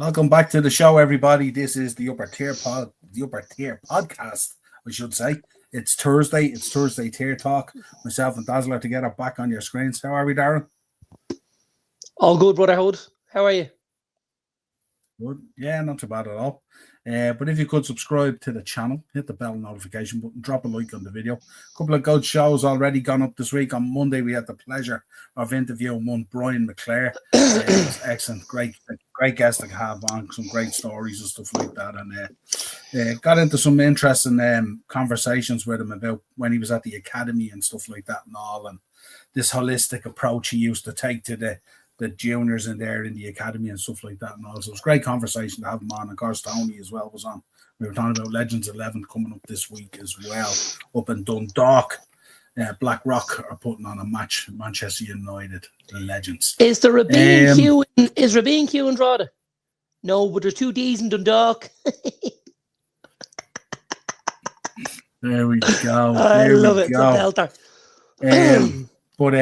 Welcome back to the show, everybody. This is the the Upper Tier podcast, I should say. It's Thursday. It's Thursday Tier Talk. Myself and Dazzler together back on your screens. How are we, Darren? All good, brotherhood. How are you? Good. Yeah, not too bad at all. But if you could subscribe to the channel, hit the bell notification button, drop a like on the video. A couple of good shows already gone up this week. On Monday, we had the pleasure of interviewing one Brian McClare. It was excellent, great guest to have on, some great stories and stuff like that. And got into some interesting conversations with him about when he was at the academy and stuff like that and all, and this holistic approach he used to take to the juniors in there in the academy and stuff like that and all. So it was a great conversation to have him on. And of course, Tony as well was on. We were talking about Legends 11 coming up this week as well, up in Dundalk. Blackrock are putting on a match, Manchester United, the Legends. Is there a B&Q in Drogheda? No, but there's two D's in Dundalk. There we go. I love it. The belter. But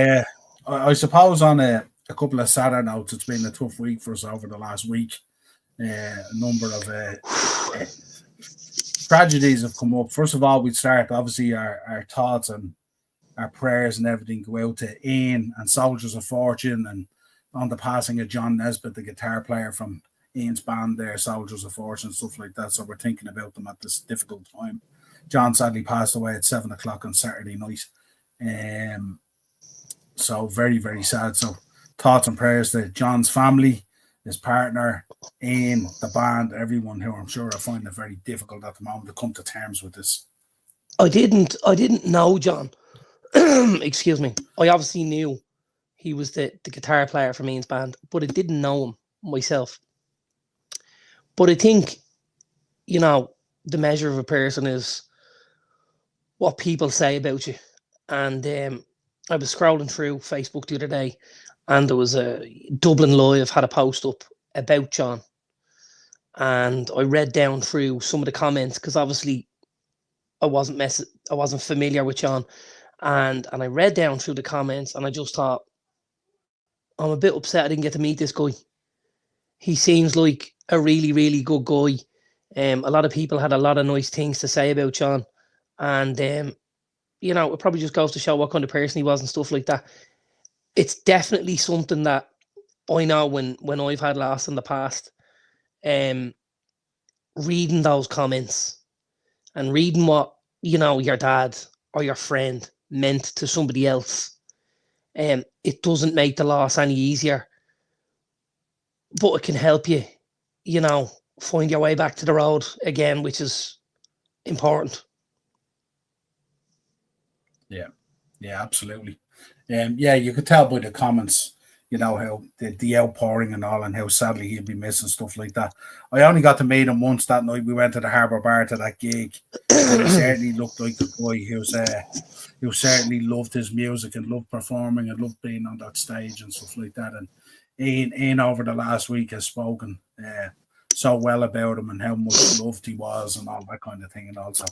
I suppose on a couple of sadder notes, it's been a tough week for us over the last week. A number of tragedies have come up. First of all, we'd start, obviously, our thoughts and our prayers and everything go out to Ian and Soldiers of Fortune, and on the passing of John Nesbitt, the guitar player from Ian's band there, Soldiers of Fortune, stuff like that. So we're thinking about them at this difficult time. John sadly passed away at 7 o'clock on Saturday night. So very, very sad. So thoughts and prayers to John's family, his partner, Ian, the band, everyone who I'm sure are finding it very difficult at the moment to come to terms with this. I didn't know John. Excuse me. I obviously knew he was the guitar player from Ian's band, but I didn't know him myself. But I think, the measure of a person is what people say about you. And I was scrolling through Facebook the other day, and there was a Dublin Live had a post up about John. And I read down through some of the comments because obviously I wasn't familiar with John. And I read down through the comments, and I just thought, I'm a bit upset I didn't get to meet this guy. He seems like a really, really good guy. A lot of people had a lot of nice things to say about John. And, it probably just goes to show what kind of person he was and stuff like that. It's definitely something that I know when I've had loss in the past, reading those comments and reading what, your dad or your friend meant to somebody else, it doesn't make the loss any easier, but it can help you, find your way back to the road again, which is important. Yeah, absolutely. You could tell by the comments, how the outpouring and all, and how sadly he'd be missing, stuff like that. I only got to meet him once that night. We went to the Harbour Bar to that gig, and he certainly looked like a guy who certainly loved his music and loved performing and loved being on that stage and stuff like that. And Ian over the last week has spoken so well about him and how much loved he was and all that kind of thing. And also,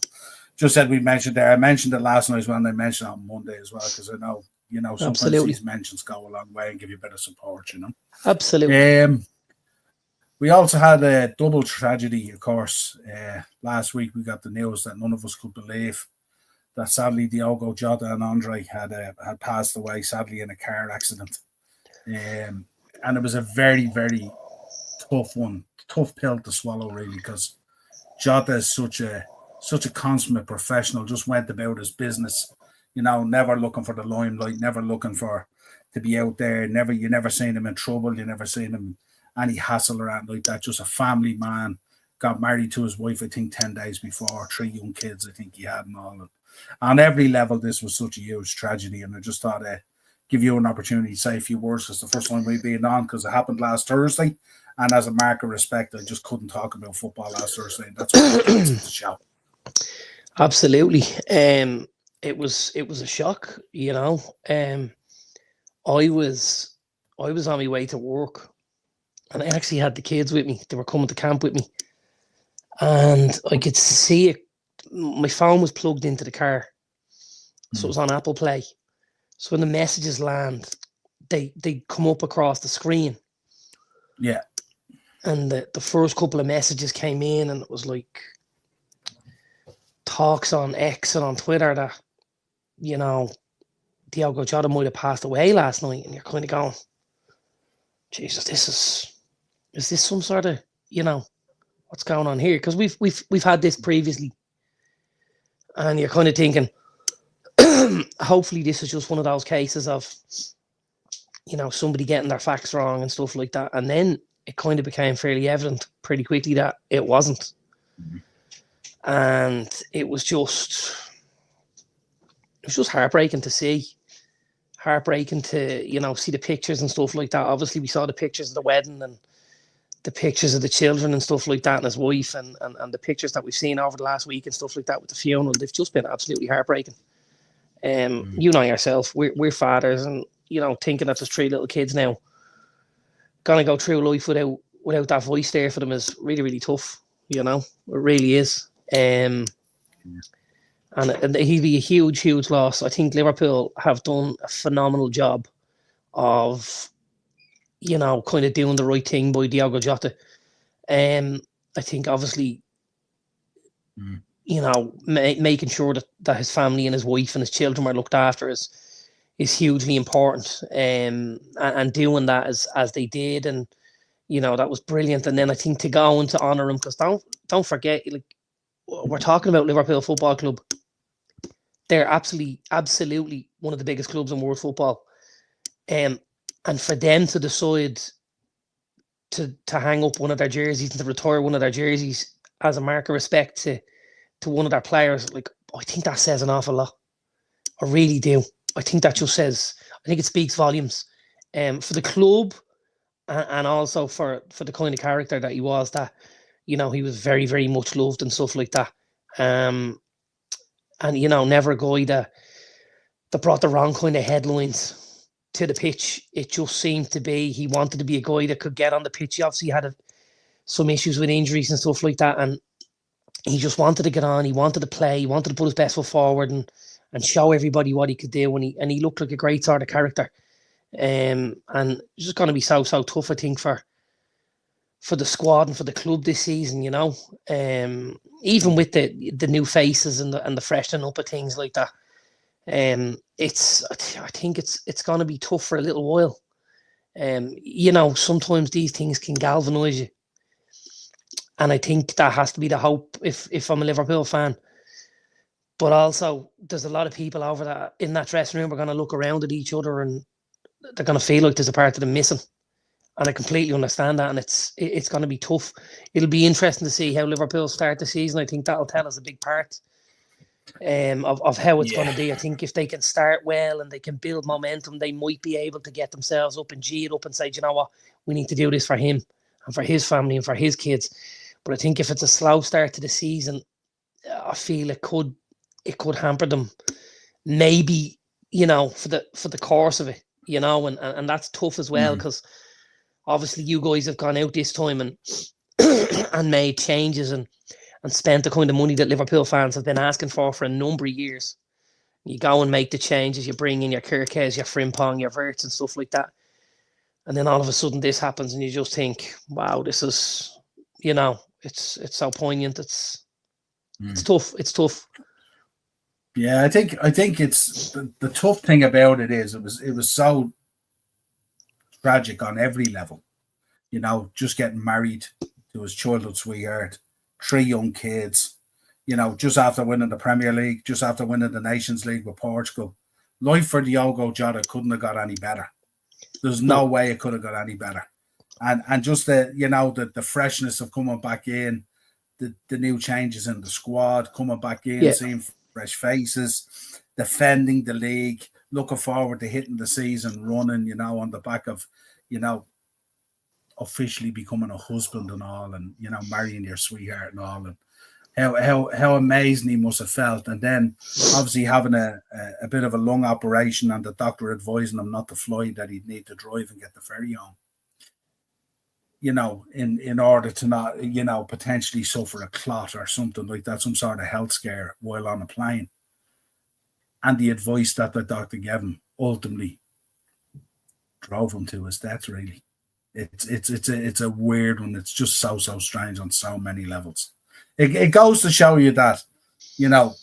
just said we mentioned there. I mentioned it last night as well, and I mentioned it on Monday as well, because I know, sometimes Absolutely. These mentions go a long way and give you a bit of support, Absolutely. We also had a double tragedy, of course. Last week we got the news that none of us could believe that sadly Diogo Jota and Andre had passed away, sadly, in a car accident. And it was a very, very tough pill to swallow, really, because Jota is such a consummate professional, just went about his business, never looking for the limelight, never looking to be out there. You never seen him in trouble. You never seen him any hassle around like that. Just a family man, got married to his wife, I think 10 days before, 3 young kids, I think he had and all. On every level, this was such a huge tragedy. And I just thought I'd give you an opportunity to say a few words. It's the first time we've been on because it happened last Thursday. And as a mark of respect, I just couldn't talk about football last Thursday. And that's why I came to the show. Absolutely. It was a shock, I was on my way to work, and I actually had the kids with me. They were coming to camp with me, and I could see it. My phone was plugged into the car, so it was on Apple Play. So when the messages land, they come up across the screen. Yeah. And the first couple of messages came in, and it was like talks on X and on Twitter that, Diogo Jota might have passed away last night, and you're kind of going, Jesus, is this some sort of, what's going on here? Because we've had this previously, and you're kind of thinking, hopefully this is just one of those cases of, somebody getting their facts wrong and stuff like that. And then it kind of became fairly evident pretty quickly that it wasn't. Mm-hmm. And it was just heartbreaking to see. Heartbreaking to, see the pictures and stuff like that. Obviously, we saw the pictures of the wedding and the pictures of the children and stuff like that, and his wife, and the pictures that we've seen over the last week and stuff like that with the funeral. They've just been absolutely heartbreaking. You know yourself, we're fathers, and thinking that there's 3 little kids now gonna go through life without that voice there for them is really, really tough. It really is. And he'd be a huge, huge loss. I think Liverpool have done a phenomenal job of, kind of doing the right thing by Diogo Jota. I think obviously, making sure that his family and his wife and his children were looked after is hugely important. And doing that as they did, and that was brilliant. And then I think to go and to honour him, because don't forget, like, we're talking about Liverpool Football Club. They're absolutely one of the biggest clubs in world football. And for them to decide to hang up one of their jerseys and to retire one of their jerseys as a mark of respect to one of their players, like, I think that says an awful lot. I really do. I think that just says, I think it speaks volumes for the club, and also for the kind of character that he was, that, he was very, very much loved and stuff like that. And, never a guy that brought the wrong kind of headlines to the pitch. It just seemed to be, he wanted to be a guy that could get on the pitch. He obviously had some issues with injuries and stuff like that, and he just wanted to get on. He wanted to play. He wanted to put his best foot forward and show everybody what he could do. And he looked like a great sort of character. And it's just going to be so tough, I think, for the squad and for the club this season. Even with the new faces and the freshening up of things like that. I think it's going to be tough for a little while. Sometimes these things can galvanise you. And I think that has to be the hope if I'm a Liverpool fan. But also, there's a lot of people over that in that dressing room are going to look around at each other, and they're going to feel like there's a part of them missing. And I completely understand that, and it's going to be tough. It'll be interesting to see how Liverpool start the season. I think that'll tell us a big part of how it's going to be. I think if they can start well and they can build momentum, they might be able to get themselves up and G it up and say, you know what, we need to do this for him and for his family and for his kids. But I think if it's a slow start to the season, I feel it could hamper them. Maybe, for the course of it, and that's tough as well, because obviously you guys have gone out this time and and made changes and spent the kind of money that Liverpool fans have been asking for a number of years. You go and make the changes, you bring in your Kirkes, your Frimpong, your Verts and stuff like that. And then all of a sudden this happens and you just think, wow, this is, it's so poignant. It's tough. It's tough. Yeah, I think it's the tough thing about it is it was so tragic on every level. Just getting married to his childhood sweetheart, 3 young kids, just after winning the Premier League, just after winning the Nations League with Portugal. Life for Diogo Jota couldn't have got any better. There's no way it could have got any better. And just the freshness of coming back in, the new changes in the squad, coming back in, seeing fresh faces, defending the league, looking forward to hitting the season running, on the back of, officially becoming a husband and all, and, marrying your sweetheart and all, and how amazing he must have felt. And then obviously having a bit of a lung operation and the doctor advising him not to fly, that he'd need to drive and get the ferry home. In order to not, potentially suffer a clot or something like that, some sort of health scare while on a plane. And the advice that the doctor gave him ultimately drove him to his death, really. it's a weird one. It's just so strange on so many levels. It goes to show you that, you know,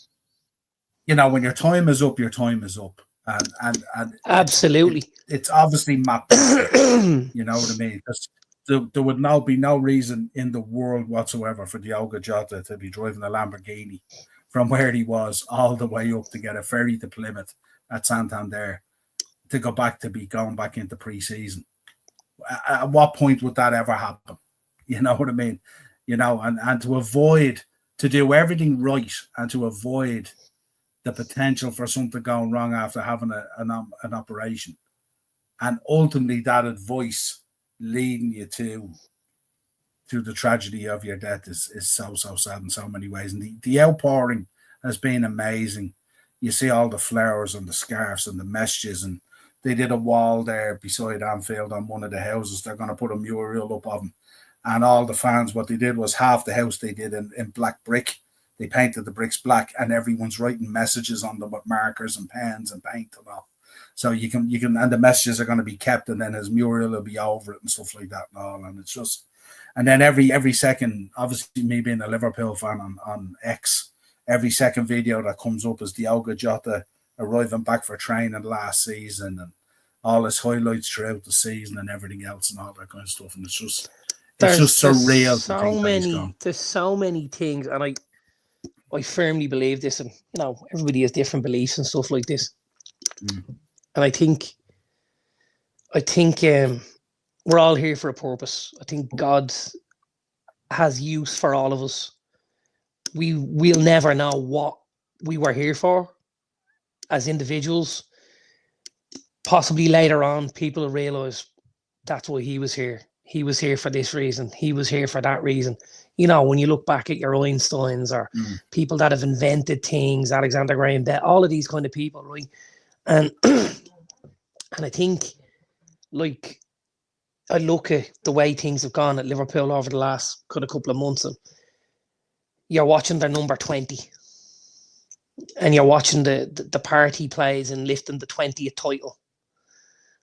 when your time is up, your time is up, and Absolutely. it's obviously mapped. You know what I mean? Because there would now be no reason in the world whatsoever for Diogo Jota to be driving a Lamborghini from where he was all the way up to get a ferry to Plymouth at Santander to go back to be going back into pre-season. At what point would that ever happen? You know what I mean? You know, and to do everything right and to avoid the potential for something going wrong after having an operation. And ultimately that advice leading you to the tragedy of your death is so sad in so many ways. And the outpouring has been amazing. You see all the flowers and the scarves and the messages, and they did a wall there beside Anfield on one of the houses. They're going to put a mural up of him. And all the fans, what they did was half the house they did in black brick. They painted the bricks black, and everyone's writing messages on them with markers and pens and paint and all. So you can, and the messages are going to be kept, and then his mural will be over it and stuff like that and all. And it's just, and then every second, obviously me being a Liverpool fan on X, every second video that comes up is Diogo Jota arriving back for training last season and all his highlights throughout the season and everything else and all that kind of stuff. And it's just surreal. There's so many things, and I firmly believe this, and you know, everybody has different beliefs and stuff like this. And I think we're all here for a purpose. I think God has use for all of us. We'll never know what we were here for as individuals. Possibly later on, people will realize that's why he was here. He was here for this reason. He was here for that reason. You know, when you look back at your Einsteins or people that have invented things, Alexander Graham Bell, all of these kind of people, right? And I think, like, I look at the way things have gone at Liverpool over the last couple of months, and you're watching their number 20, and you're watching the part he plays in lifting the 20th title.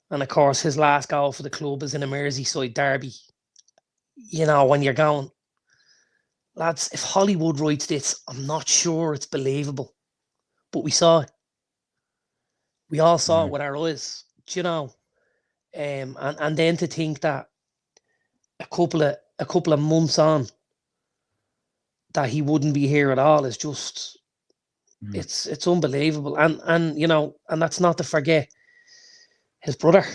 And of course, his last goal for the club is in a Merseyside derby. You know, when you're going, lads, if Hollywood writes this, I'm not sure it's believable. But we saw it. We all saw it with our eyes, you know. And then to think that a couple of months on that he wouldn't be here at all is just it's unbelievable. And you know, and that's not to forget his brother.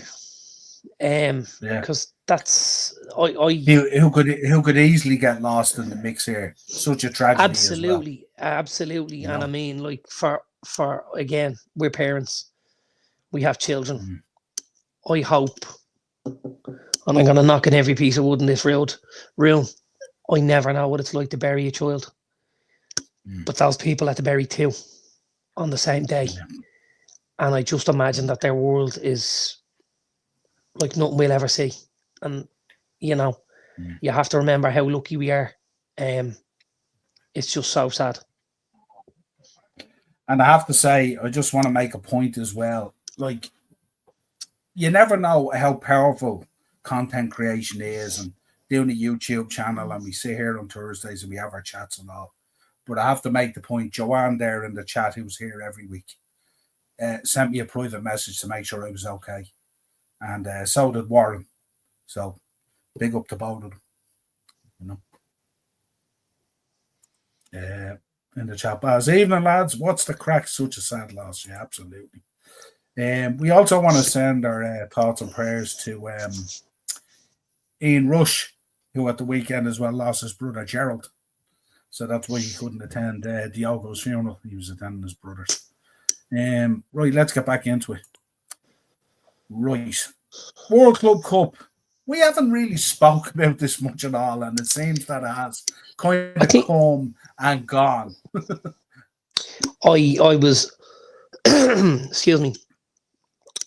Because that's who could easily get lost in the mix here. Such a tragedy. Absolutely. You know? And I mean, like, for again, we're parents, we have children. I hope, and I'm gonna knock on every piece of wood in this room. I never know what it's like to bury a child, but those people had to bury two on the same day, and I just imagine that their world is like nothing we'll ever see. And you know, you have to remember how lucky we are. It's just so sad. And I have to say, I just want to make a point as well. Like, you never know how powerful content creation is, and doing a YouTube channel, and we sit here on Thursdays and we have our chats and all. But I have to make the point, Joanne there in the chat, who's here every week, sent me a private message to make sure I was okay. And so did Warren. So big up to both of them, you know. In the chat bars, evening lads, what's the crack? Such a sad loss. Yeah, absolutely. We also want to send our thoughts and prayers to Ian Rush, who at the weekend as well lost his brother Gerald. So that's why he couldn't attend Diogo's funeral. He was attending his brother's. Right, let's get back into it. Right. World Club Cup. We haven't really spoke about this much at all, and it seems that it has kind of come and gone. I was, excuse me,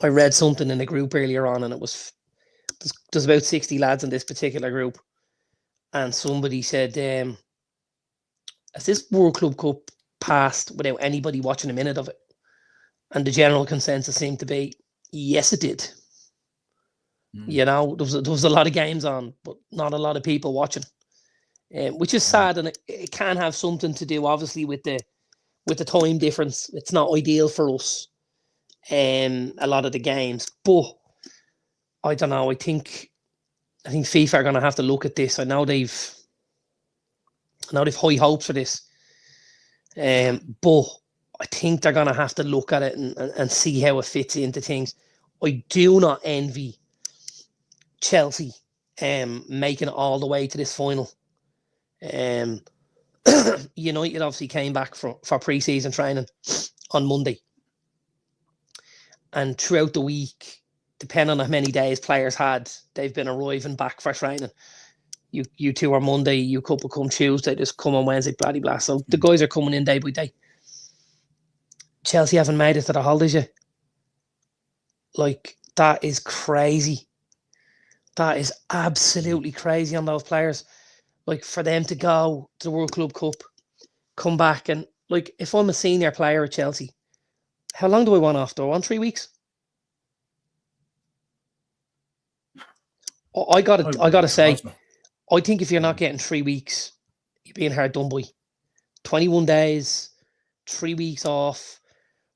I read something in a group earlier on, and it was, there's about 60 lads in this particular group, and somebody said, has this World Club Cup passed without anybody watching a minute of it? And the general consensus seemed to be, yes, it did. You know, there was a lot of games on, but not a lot of people watching, which is sad, and it can have something to do, obviously, with the time difference. It's not ideal for us, a lot of the games, but I don't know. I think FIFA are going to have to look at this. I know they've high hopes for this, but I think they're going to have to look at it and see how it fits into things. I do not envy Chelsea making it all the way to this final. United obviously came back for pre-season training on Monday, and throughout the week, depending on how many days players had, they've been arriving back for training. You two are Monday, you couple come Tuesday, just come on Wednesday, blah blah. So the guys are coming in day by day. Chelsea haven't made it to the holidays yet. Like, that is crazy. That is absolutely crazy on those players. Like, for them to go to the World Club Cup, come back, and like, if I'm a senior player at Chelsea, how long do I want off? Do I want 3 weeks? I gotta say, I think if you're not getting 3 weeks, you're being hard done by. 21 days, 3 weeks off,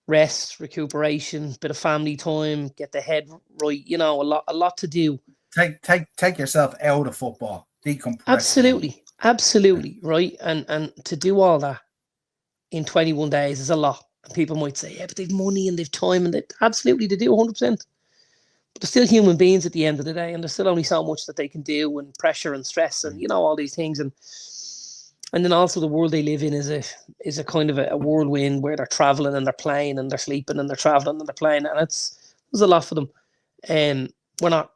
rest, recuperation, bit of family time, get the head right. You know, a lot to do. Take yourself out of football, decompress. Absolutely, right. And to do all that in 21 days is a lot. And people might say, yeah, but they've money and they've time, and absolutely they do 100%. But they're still human beings at the end of the day, and there's still only so much that they can do, and pressure and stress, and all these things. And then also the world they live in is a kind of a whirlwind where they're traveling and they're playing and they're sleeping and they're traveling and they're playing, and there's a lot for them. We're not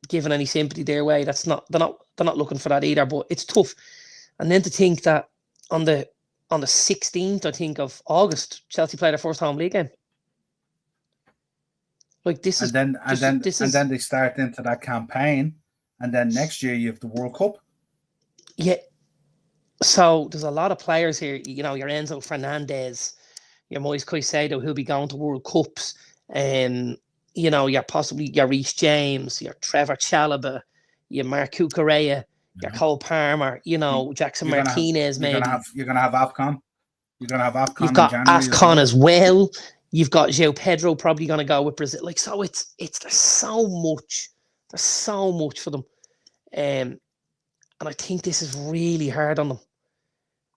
giving any sympathy their way. They're not looking for that either. But it's tough. And then to think that on the 16th, I think, of August, Chelsea played their first home league game. Like, this is, and then they start into that campaign, and then next year you have the World Cup. Yeah. So there's a lot of players here. You know, your Enzo Fernandez, your Moise Caicedo, who'll be going to World Cups. Your Reece James, your Trevor Chalobah, your Marc Cucurella, your Cole Palmer, Jackson Martinez, maybe. You're going to have AFCON. You've got AFCON as well. You've got João Pedro probably going to go with Brazil. Like, so there's so much. There's so much for them. And I think this is really hard on them.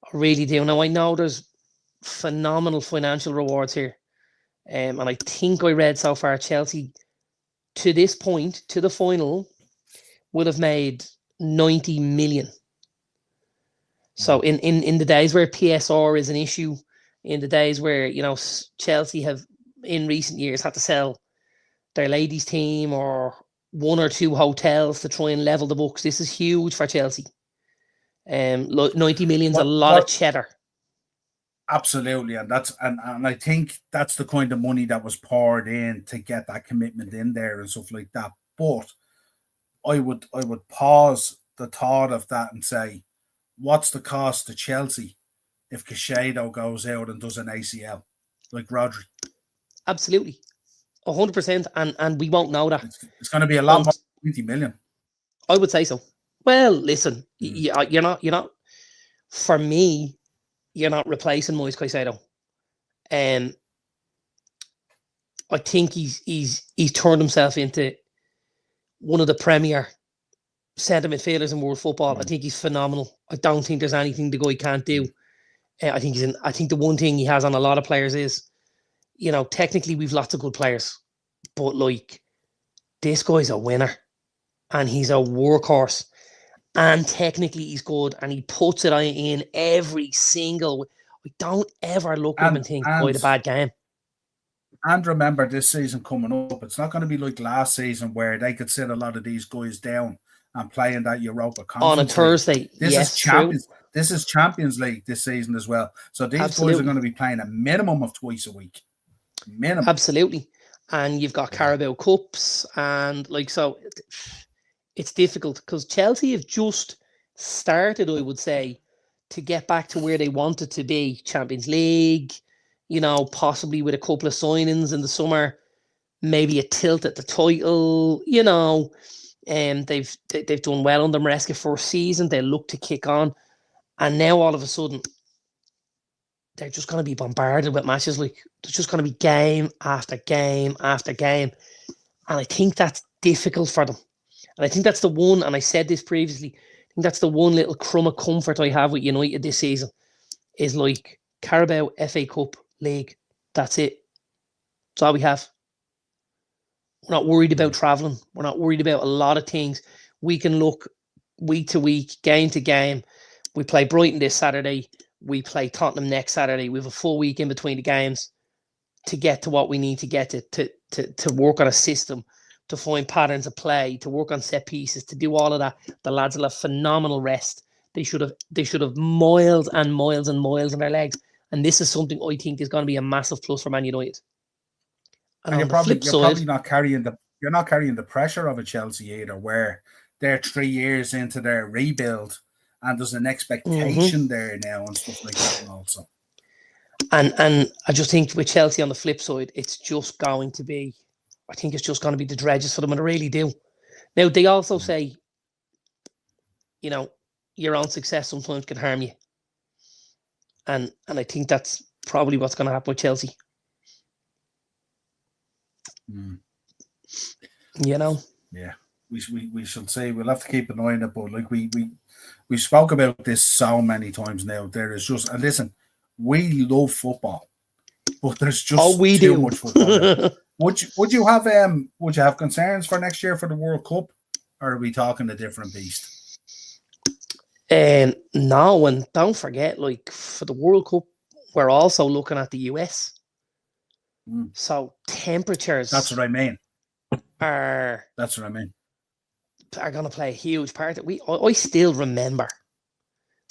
I really do. Now, I know there's phenomenal financial rewards here. And I think I read so far Chelsea, to this point, to the final, would have made 90 million. So in the days where PSR is an issue, in the days where, Chelsea have in recent years had to sell their ladies team or one or two hotels to try and level the books, this is huge for Chelsea. 90 million's a lot of cheddar. Absolutely, and I think that's the kind of money that was poured in to get that commitment in there and stuff like that. But I would pause the thought of that and say, what's the cost to Chelsea if Caicedo goes out and does an ACL like Rodri? Absolutely, 100%, and we won't know that. It's going to be a lot more than 20 million. I would say so. Well, listen, you're not. For me, you're not replacing Moise Caicedo. I think he's turned himself into one of the premier centre midfielders in world football. I think he's phenomenal. I don't think there's anything the guy can't do. I think the one thing he has on a lot of players is, technically we've lots of good players, but like, this guy's a winner, and he's a workhorse. And technically he's good, and he puts it in every single. I don't ever look at him and think, quite a bad game. And remember, this season coming up, it's not going to be like last season where they could sit a lot of these guys down and play in that Europa Conference on a Thursday. This is Champions League this season as well. So these guys are going to be playing a minimum of twice a week. Minimum. Absolutely. And you've got Carabao Cups, and so it's difficult because Chelsea have just started, I would say, to get back to where they wanted to be. Champions League, possibly with a couple of signings in the summer, maybe a tilt at the title, they've done well under Maresca first season. They look to kick on, and now all of a sudden they're just going to be bombarded with matches. Like, there's just going to be game after game after game, and I think that's difficult for them. And I think that's the one. And I said this previously. I think that's the one little crumb of comfort I have with United this season is like Carabao, FA Cup, League. That's it. That's all we have. We're not worried about travelling. We're not worried about a lot of things. We can look week to week, game to game. We play Brighton this Saturday. We play Tottenham next Saturday. We have a full week in between the games to get to what we need to get to work on a system, to find patterns of play, to work on set pieces, to do all of that. The lads will have phenomenal rest. They should have miles and miles and miles in their legs. And this is something I think is going to be a massive plus for Man United. And you're probably not carrying the pressure of a Chelsea either, where they're 3 years into their rebuild and there's an expectation there now and stuff like that also. And I just think with Chelsea on the flip side, it's just going to be, I think it's just going to be the dredges for them, and I really do. Now, they also say, your own success sometimes can harm you. And I think that's probably what's going to happen with Chelsea. Yeah, we shall say we'll have to keep an eye on it, but like we spoke about this so many times now. There is just, and listen, we love football, but there's just too much football. Would you have concerns for next year for the World Cup, or are we talking a different beast? No, and don't forget, like, for the World Cup, we're also looking at the US. So temperatures. That's what I mean. Are going to play a huge part. I still remember.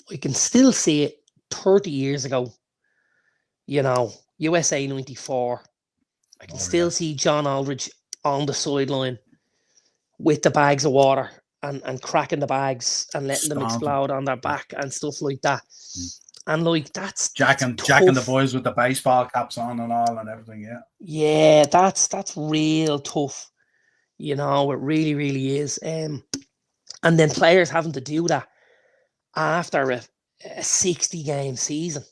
I can still see it 30 years ago. USA 94. I can still see John Aldridge on the sideline with the bags of water and cracking the bags and letting them explode on their back and stuff like that. And like, that's jacking the boys with the baseball caps on and all and everything. Yeah, that's real tough. It really, really is. And then players having to do that after a 60-game season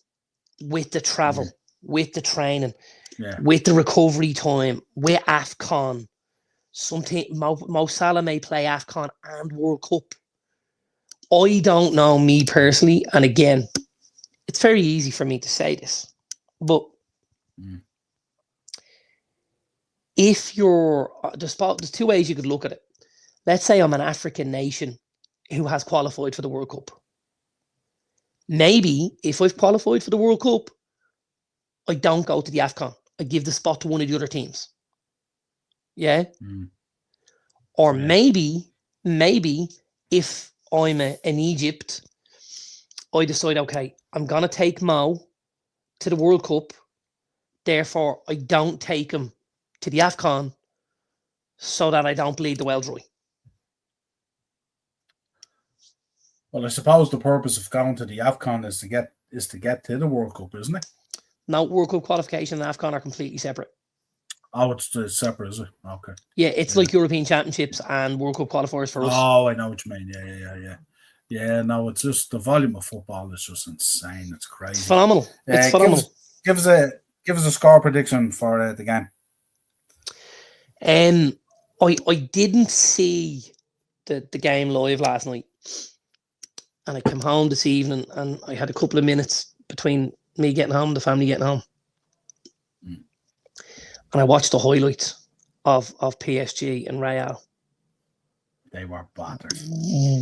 with the travel, with the training, with the recovery time, with AFCON. Mo Salah may play AFCON and World Cup. I don't know, me personally, and again, it's very easy for me to say this, but if there's two ways you could look at it. Let's say I'm an African nation who has qualified for the World Cup. Maybe if I've qualified for the World Cup, I don't go to the AFCON. I give the spot to one of the other teams. Yeah? Or maybe if I'm in Egypt, I decide, okay, I'm going to take Mo to the World Cup. Therefore, I don't take him to the AFCON so that I don't bleed the well dry. Well, I suppose the purpose of going to the AFCON is to get to the World Cup, isn't it? No, World Cup qualification and AFCON are completely separate. Oh, it's separate, is it? Okay. Yeah, it's like European Championships and World Cup qualifiers for us. Oh, I know what you mean. Yeah, no, it's just the volume of football is just insane. It's crazy. It's phenomenal. It's phenomenal. Give us a score prediction for the game. I didn't see the game live last night, and I came home this evening, and I had a couple of minutes between me getting home, the family getting home, and I watched the highlights of PSG and Real. They were battered.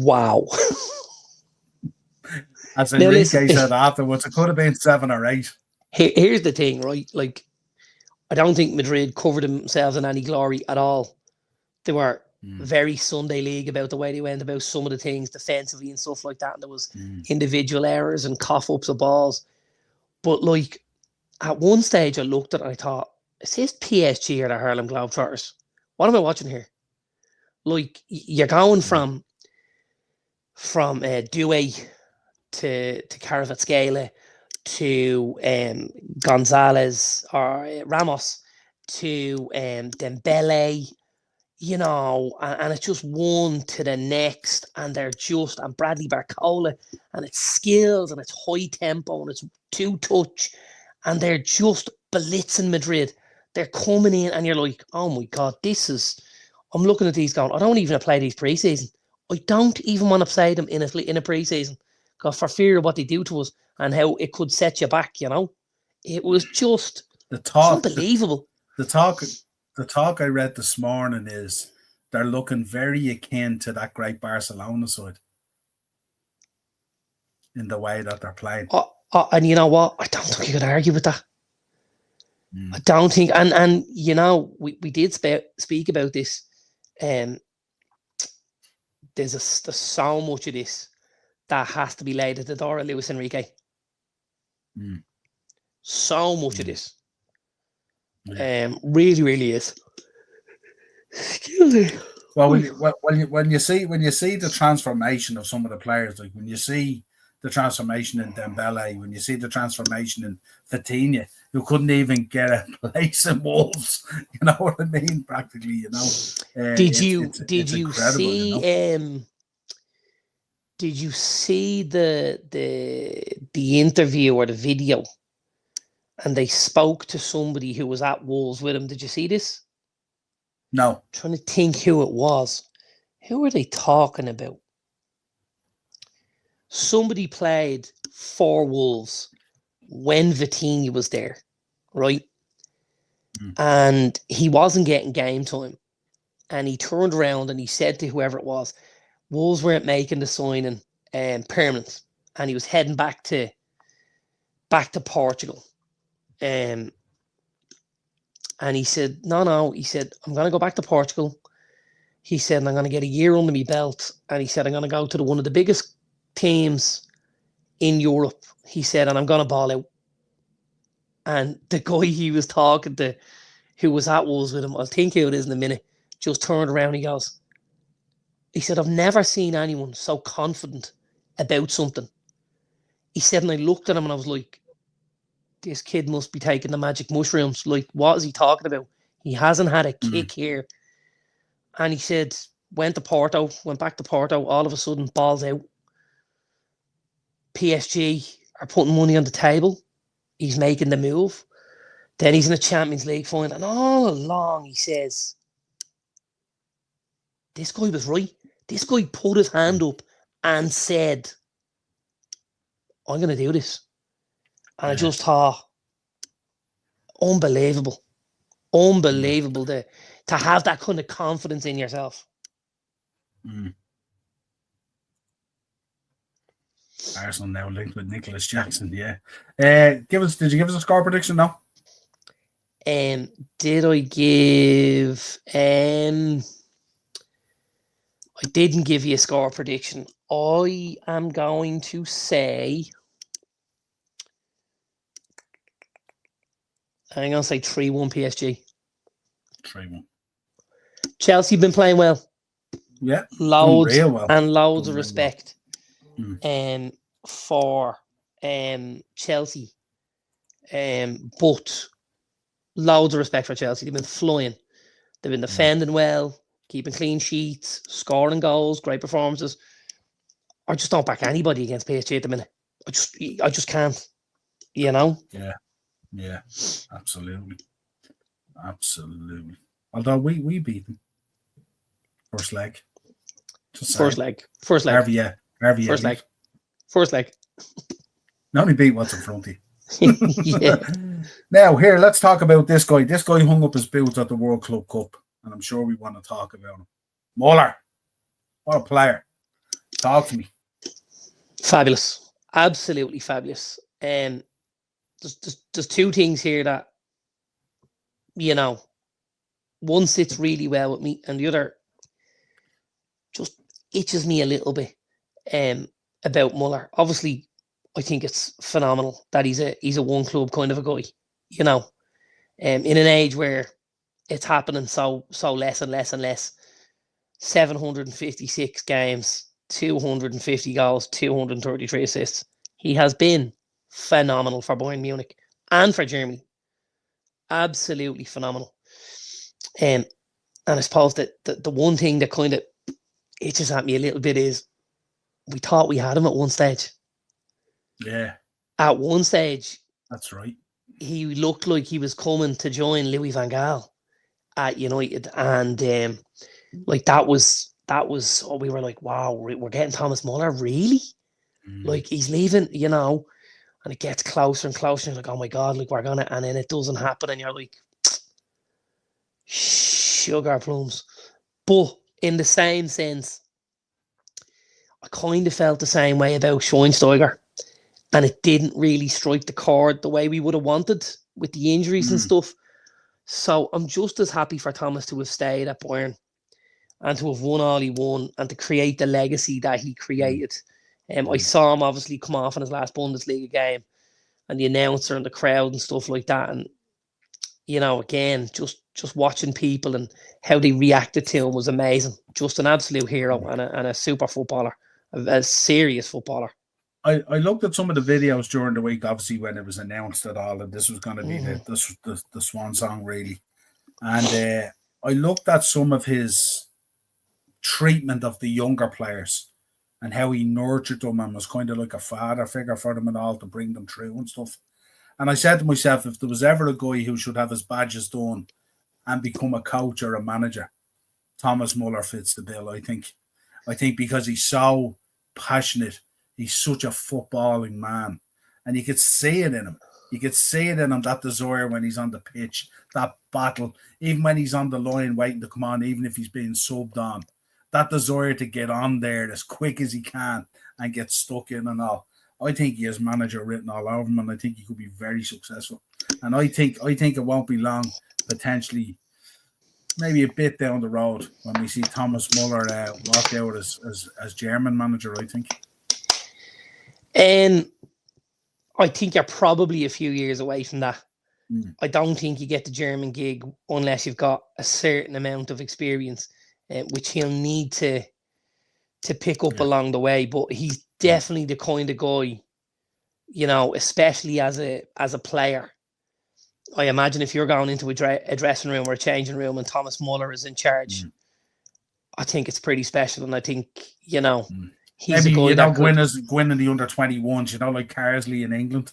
Wow. As Enrique said afterwards, it could have been 7 or 8. Here's the thing, right? Like, I don't think Madrid covered themselves in any glory at all. They were very Sunday League about the way they went about some of the things defensively and stuff like that. And there was individual errors and cough-ups of balls. But, like, at one stage I looked at it and I thought, is this PSG or the Harlem Globetrotters? What am I watching here? Like, you're going from Doué to Kvaratskhelia to Gonzalez or Ramos to Dembele, you know, and it's just one to the next, and and Bradley Barcola, and it's skills, and it's high tempo, and it's two touch, and they're just blitzing Madrid. They're coming in, and you're like, oh my God, I'm looking at these going, I don't even play these preseason. I don't even want to play them in a preseason, because for fear of what they do to us and how it could set you back, you know. It was just unbelievable. The talk I read this morning is they're looking very akin to that great Barcelona side in the way that they're playing. And you know what? I don't think you could argue with that. I don't think, and you know, we did speak about this. There's so much of this that has to be laid at the door of Luis Enrique. So much of this. Really, really is. Excuse me. Well, when you see the transformation of some of the players, like when you see the transformation in Dembele, when you see the transformation in Vitinha, who couldn't even get a place in Wolves, you know what I mean? Practically, you know. Did you see? You know? Did you see the interview or the video? And they spoke to somebody who was at Wolves with him. Did you see this? No. I'm trying to think who it was. Who were they talking about? Somebody played for Wolves when Vitinha was there, right? And he wasn't getting game time. And he turned around and he said to whoever it was, Wolves weren't making the signing permanent. And he was heading back to Portugal. And he said, no. He said, I'm going to go back to Portugal. He said, I'm going to get a year under my belt. And he said, I'm going to go to one of the biggest teams in Europe. He said, and I'm going to ball out. And the guy he was talking to, who was at Wolves with him, I'll think who it is in a minute, just turned around and he said, I've never seen anyone so confident about something. He said, and I looked at him and I was like, this kid must be taking the magic mushrooms. Like, what is he talking about? He hasn't had a kick here. And he said, went back to Porto, all of a sudden, balls out. PSG are putting money on the table. He's making the move. Then he's in a Champions League final. And all along, he says, this guy was right. This guy put his hand up and said, I'm going to do this. And I just thought, unbelievable to have that kind of confidence in yourself. Arsenal now linked with Nicholas Jackson, yeah. Did you give us a score prediction now? Did I give? I didn't give you a score prediction. I am going to say, I'm going to say 3-1 PSG. 3-1. Chelsea been playing well. Yeah. Loads well. And loads of respect for Chelsea. But loads of respect for Chelsea. They've been flying. They've been defending well, keeping clean sheets, scoring goals, great performances. I just don't back anybody against PSG at the minute. I just can't. You know? Yeah, absolutely. Although we beat them. First leg. First leg. RVA. First leg. They only beat what's in front of you. Yeah. Now, here, let's talk about this guy. This guy hung up his boots at the World Club Cup, and I'm sure we want to talk about him. Muller. What a player. Talk to me. Fabulous. Absolutely fabulous. There's two things here that, you know, one sits really well with me and the other just itches me a little bit about Muller. Obviously, I think it's phenomenal that he's a one club kind of a guy, you know, in an age where it's happening so less and less and less. 756 games, 250 goals, 233 assists. He has been phenomenal for Bayern Munich and for Germany. Absolutely phenomenal. And I suppose that the one thing that kind of itches at me a little bit is we thought we had him at one stage. Yeah. At one stage, that's right. He looked like he was coming to join Louis van Gaal at United, and like that was we were like, wow, we're getting Thomas Muller, really? Like he's leaving, and it gets closer and closer, and you're like, oh my god, like we're gonna, and then it doesn't happen, and you're like, sugar plums. But in the same sense, I kind of felt the same way about Schweinsteiger, and it didn't really strike the chord the way we would have wanted with the injuries and stuff. So I'm just as happy for Thomas to have stayed at Bayern and to have won all he won and to create the legacy that he created. I saw him obviously come off in his last Bundesliga game, and the announcer and the crowd and stuff like that. And, again, just watching people and how they reacted to him was amazing. Just an absolute hero and a super footballer, a serious footballer. I looked at some of the videos during the week, obviously when it was announced at all, and this was going to be the swan song, really. And I looked at some of his treatment of the younger players and how he nurtured them and was kind of like a father figure for them and all to bring them through and stuff. And I said to myself, if there was ever a guy who should have his badges done and become a coach or a manager, Thomas Muller fits the bill, I think. I think because he's so passionate, he's such a footballing man. And you could see it in him. You could see it in him, that desire when he's on the pitch, that battle, even when he's on the line waiting to come on, even if he's being subbed on. That desire to get on there as quick as he can and get stuck in and all. I think he has manager written all over him, and I think he could be very successful. And I think it won't be long, potentially, maybe a bit down the road, when we see Thomas Muller walk out as German manager, I think. And I think you're probably a few years away from that. I don't think you get the German gig unless you've got a certain amount of experience, which he'll need to pick up along the way. But he's definitely the kind of guy, especially as a player. I imagine if you're going into a dressing room or a changing room and Thomas Muller is in charge, I think it's pretty special. And I think, he's maybe, a guy Gwyn in the under-21s, like Carsley in England.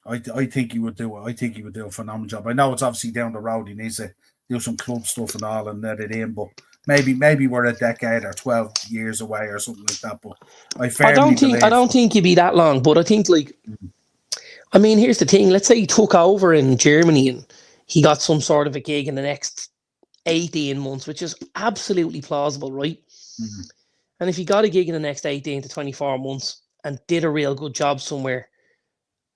I think he would do it. I think he would do a phenomenal job. I know it's obviously down the road. He needs to do some club stuff and all and let it in, but maybe we're a decade or 12 years away or something like that. But I don't think he'd be that long, but I think here's the thing. Let's say he took over in Germany and he got some sort of a gig in the next 18 months, which is absolutely plausible, right? And if he got a gig in the next 18 to 24 months and did a real good job somewhere,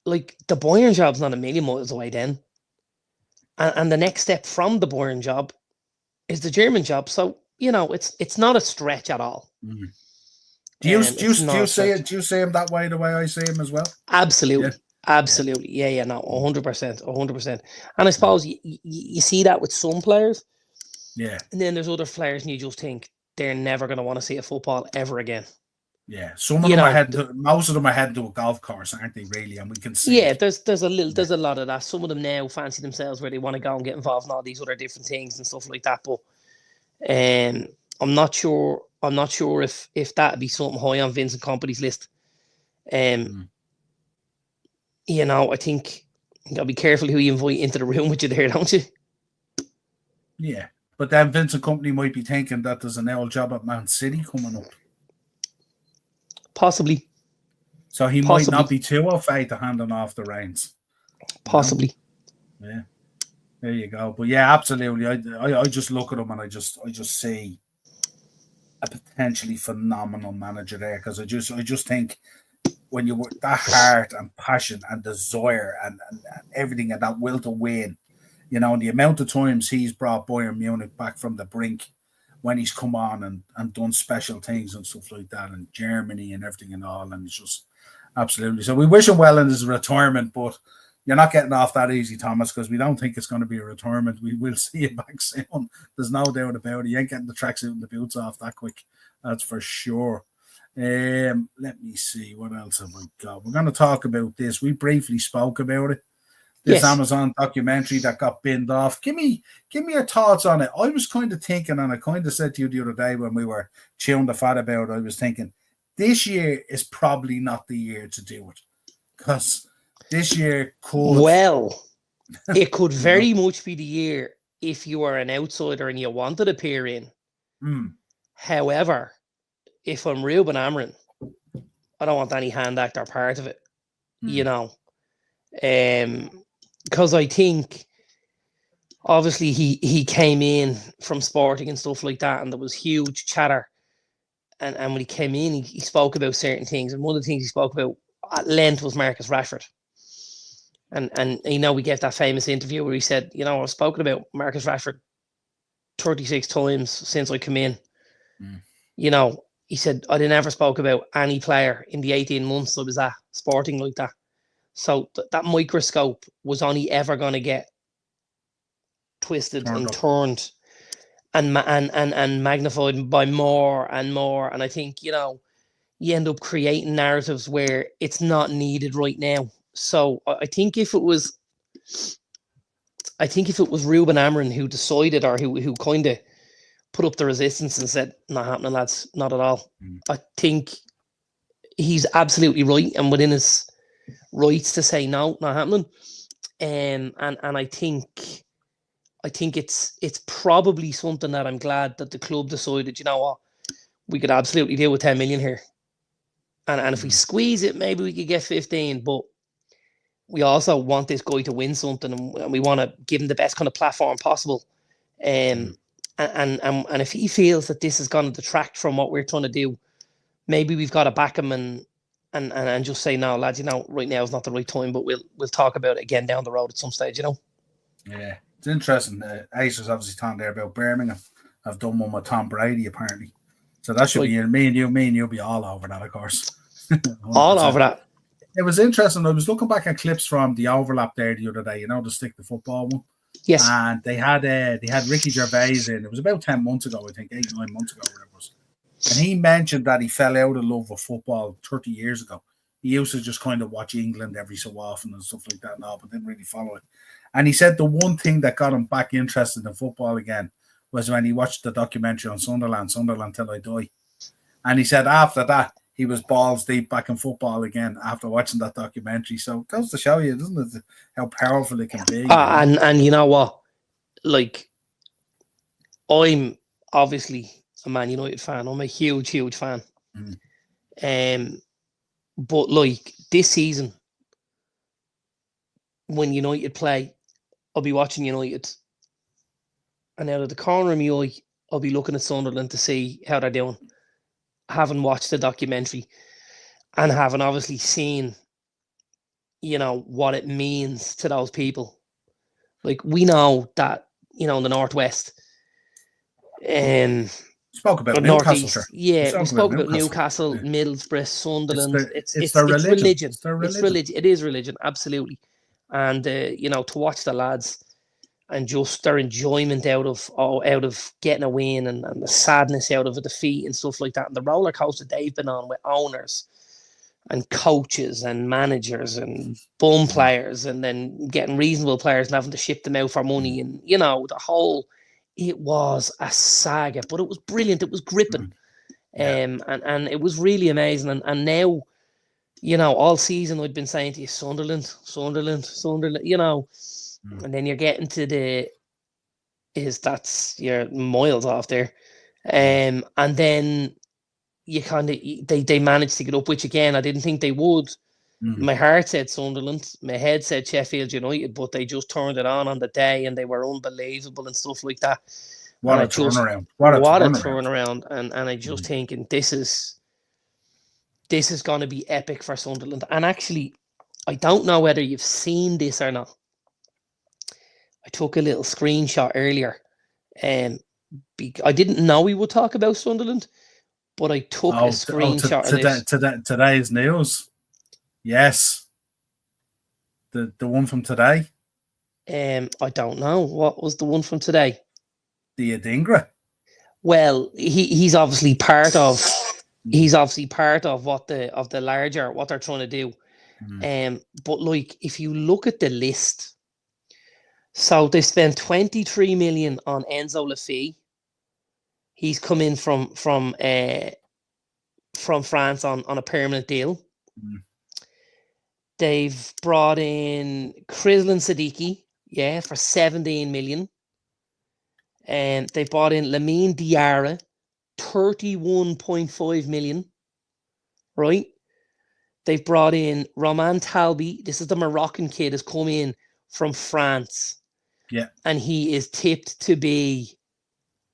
like the Bayern job's not a million miles away then. And the next step from the Bayern job is the German job. So, it's not a stretch at all. Do you say him that way, the way I say him as well? Absolutely. Yeah. Absolutely. Yeah, no, 100%. And I suppose you see that with some players. Yeah. And then there's other players and you just think they're never going to want to see a football ever again. Yeah, some of them are heading to, most of them are heading to a golf course, aren't they? Really, and we can see. Yeah, there's a lot of that. Some of them now fancy themselves where they want to go and get involved in all these other different things and stuff like that. But I'm not sure if that'd be something high on Vincent Kompany's list. I think you gotta be careful who you invite into the room with you there, don't you? Yeah, but then Vincent Kompany might be thinking that there's an old job at Man City coming up. Possibly. So he might not be too afraid to handing off the reins. Possibly. Yeah. There you go. But yeah, absolutely. I just look at him and I just see a potentially phenomenal manager there, because I just think when you work that heart and passion and desire and everything and that will to win, and the amount of times he's brought Bayern Munich back from the brink when he's come on and done special things and stuff like that, in Germany and everything and all, and it's just absolutely. So we wish him well in his retirement, but you're not getting off that easy, Thomas, because we don't think it's going to be a retirement. We will see you back soon. There's no doubt about it. You ain't getting the tracksuit and the boots off that quick. That's for sure. Let me see. What else have I got? We're going to talk about this. We briefly spoke about it, this Yes. Amazon documentary that got binned off. Give me your thoughts on it. I was kind of thinking, and I kind of said to you the other day when we were chewing the fat about it, I was thinking, this year is probably not the year to do it. Because this year could... Well, it could you know, very much be the year if you are an outsider and you want to appear in. However, if I'm Ruben Amorim, I don't want any hand act or part of it, you know. Because I think, obviously, he came in from Sporting and stuff like that, and there was huge chatter. And when he came in, he spoke about certain things. And one of the things he spoke about at length was Marcus Rashford. And you know, we gave that famous interview where he said, you know, I've spoken about Marcus Rashford 36 times since I come in. You know, he said, I didn't ever spoke about any player in the 18 months I was at Sporting like that. So that microscope was only ever going to get twisted and turned and magnified by more and more. And I think, you know, you end up creating narratives where it's not needed right now. So I think if it was Ruben Amorim who decided, or who kind of put up the resistance and said, not happening, lads, not at all. I think he's absolutely right and within his rights to say no, not happening. And I think it's probably something that I'm glad that the club decided, you know what, we could absolutely deal with 10 million here. And if we squeeze it, maybe we could get 15, but we also want this guy to win something, and we want to give him the best kind of platform possible. And if he feels that this is going to detract from what we're trying to do, maybe we've got to back him and just say, no, lads, you know, right now is not the right time, but we'll talk about it again down the road at some stage, you know. Yeah, it's interesting. Ace was obviously talking there about Birmingham. I've done one with Tom Brady, apparently. So that should be me and you'll be all over that, of course. All over that. It was interesting. I was looking back at clips from the overlap there the other day, you know, the stick to football one. Yes. And they had Ricky Gervais in. It was about 10 months ago, I think, 8-9 months ago, whatever it was. And he mentioned that he fell out of love with football 30 years ago. He used to just kind of watch England every so often and stuff like that now, but didn't really follow it. And he said the one thing that got him back interested in football again was when he watched the documentary on Sunderland Till I Die. And he said after that, he was balls deep back in football again after watching that documentary. So it goes to show you, doesn't it, how powerful it can be. And you know what? Like, I'm obviously a Man United fan. I'm a huge, huge fan. But like this season, when United play, I'll be watching United, and out of the corner of my eye, I'll be looking at Sunderland to see how they're doing. Having watched the documentary and having obviously seen, you know, what it means to those people. Like, we know that, you know, in the Northwest, spoke about Newcastle, sure. Yeah, we spoke about Newcastle, Middlesbrough, Sunderland. It's religion. It's religion. It is religion, absolutely. And you know, to watch the lads and just their enjoyment out of getting a win and the sadness out of a defeat and stuff like that, and the roller coaster they've been on with owners and coaches and managers and bum players, and then getting reasonable players and having to ship them out for money, and you know, it was a saga, but it was brilliant. It was gripping. And it was really amazing. And now, you know, all season I'd been saying to you, Sunderland, you know, and then you're getting to you're miles off there. And then you kind of, they managed to get up, which again, I didn't think they would. My heart said Sunderland, my head said Sheffield United, but they just turned it on the day and they were unbelievable and stuff like that. What a turnaround. What a turnaround. And I just thinking this is going to be epic for Sunderland. And actually, I don't know whether you've seen this or not. I took a little screenshot earlier. I didn't know we would talk about Sunderland, but I took a screenshot of today's news. Yes. The one from today. I don't know. What was the one from today? The Adingra. Well, he's obviously part of what the larger, what they're trying to do. But like, if you look at the list, so they spent 23 million on Enzo Lafay. He's come in from France on a permanent deal. They've brought in Krislin Siddiqui, for 17 million. And they brought in Lamine Diarra, 31.5 million. Right? They've brought in Roman Talbi. This is the Moroccan kid has come in from France. Yeah. And he is tipped to be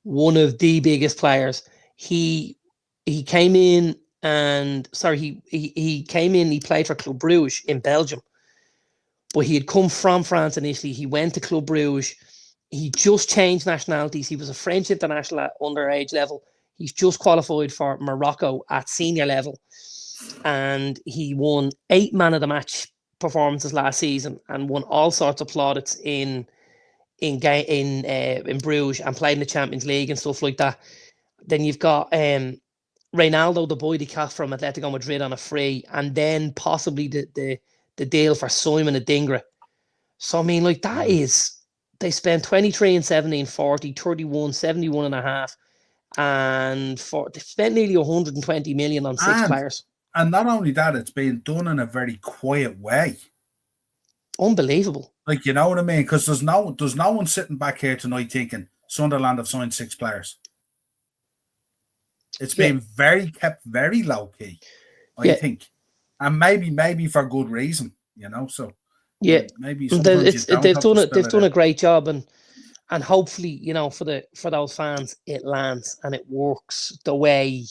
one of the biggest players. He came in he came in, he played for Club Brugge in Belgium. But he had come from France initially. He went to Club Brugge. He just changed nationalities. He was a French international at underage level. He's just qualified for Morocco at senior level. And he won 8 man of the match performances last season and won all sorts of plaudits in Bruges and played in the Champions League and stuff like that. Then you've got Reynaldo, the boy they cast from Atletico Madrid on a free, and then possibly the deal for Simon Adingra. So I mean, like, that is, they spent 23 and 17, 40, 31, 71 and a half, and they spent nearly 120 million on 6 players. And not only that, it's been done in a very quiet way. Unbelievable. Like, you know what I mean? Because there's no one sitting back here tonight thinking Sunderland have signed 6 players. It's been kept very low key, I think, and maybe for good reason, you know. So maybe they've done a great job, and hopefully, you know, for those fans, it lands and it works the way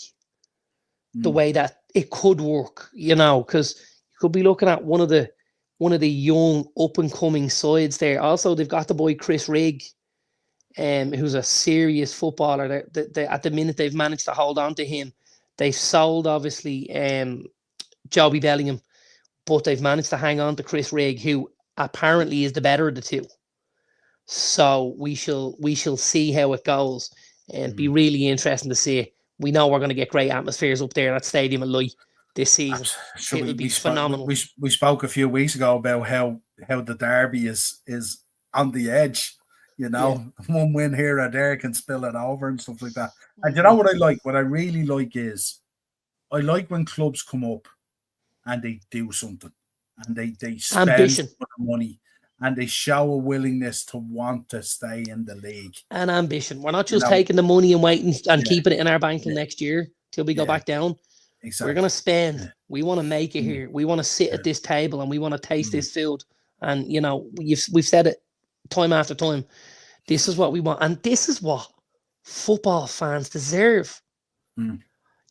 that it could work, you know, because you could be looking at one of the young up and coming sides there. Also, they've got the boy Chris Rigg, who's a serious footballer. They at the minute they've managed to hold on to him. They've sold obviously Joby Bellingham, but they've managed to hang on to Chris Rigg, who apparently is the better of the two. So we shall see how it goes, and be really interesting to see. We know we're going to get great atmospheres up there at Stadium of Light this season. It'll be phenomenal. We spoke a few weeks ago about how the derby is on the edge. You know, one win here or there can spill it over and stuff like that. And you know what I like? What I really like is, I like when clubs come up and they do something, and they spend ambition, money, and they show a willingness to want to stay in the league. And ambition. We're not just taking the money and waiting and keeping it in our bank next year till we go back down. Exactly. We're going to spend. We want to make it here. We want to sit at this table and we want to taste this food. And, you know, we've said it time after time. This is what we want. And this is what football fans deserve.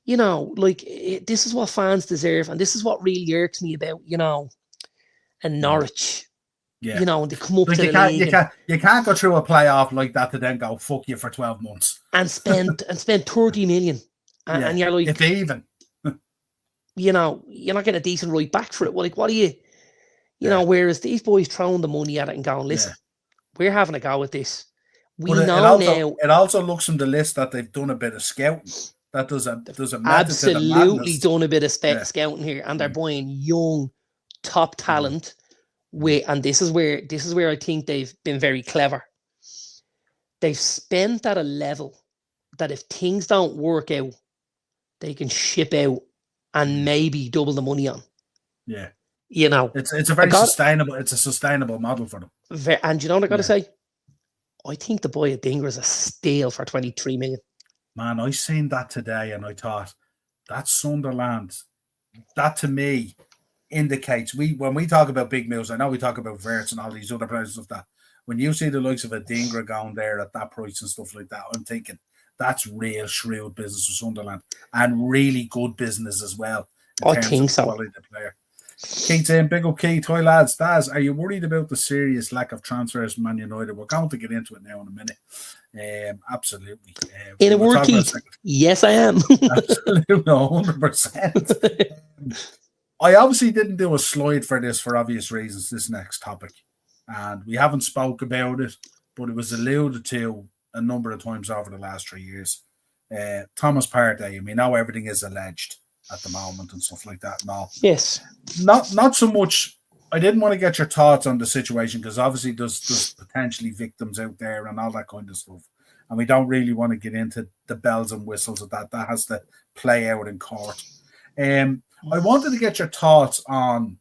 You know, like, this is what fans deserve. And this is what really irks me about, you know, and Norwich. Yeah. You know, when they come up like, to the league. You can't go through a playoff like that to then go, fuck you for 12 months. And spend 30 million. And you're like, if even. You know, you're not getting a decent right back for it. Well, like, what are you know, whereas these boys throwing the money at it and going, listen, we're having a go at this. It also looks from the list that they've done a bit of scouting. That there's a absolutely done a bit of scouting here, and they're buying young, top talent. And this is where I think they've been very clever. They've spent at a level that if things don't work out, they can ship out and maybe double the money on. Yeah. You know, it's a very sustainable model for them. And you know what I got to say? I think the boy Adingra is a steal for 23 million. Man, I seen that today and I thought, that's Sunderland. That to me indicates, when we talk about big moves, I know we talk about Verts and all these other players and stuff, that when you see the likes of Adingra going there at that price and stuff like that, I'm thinking that's real shrewd business for Sunderland, and really good business as well. I think so. Quality of player. Keith saying, big up Keith. Hi lads. Daz, are you worried about the serious lack of transfers from Man United? We're going to get into it now in a minute. Absolutely. In a word, Keith, yes I am. Absolutely, 100%. I obviously didn't do a slide for this for obvious reasons, this next topic. And we haven't spoke about it, but it was alluded to a number of times over the last 3 years. Thomas Partey, we know everything is alleged. at the moment and stuff like that. No, Yes. not so much. I didn't want to get your thoughts on the situation because obviously there's potentially victims out there and all that kind of stuff, and we don't really want to get into the bells and whistles of that. That has to play out in court. I wanted to get your thoughts on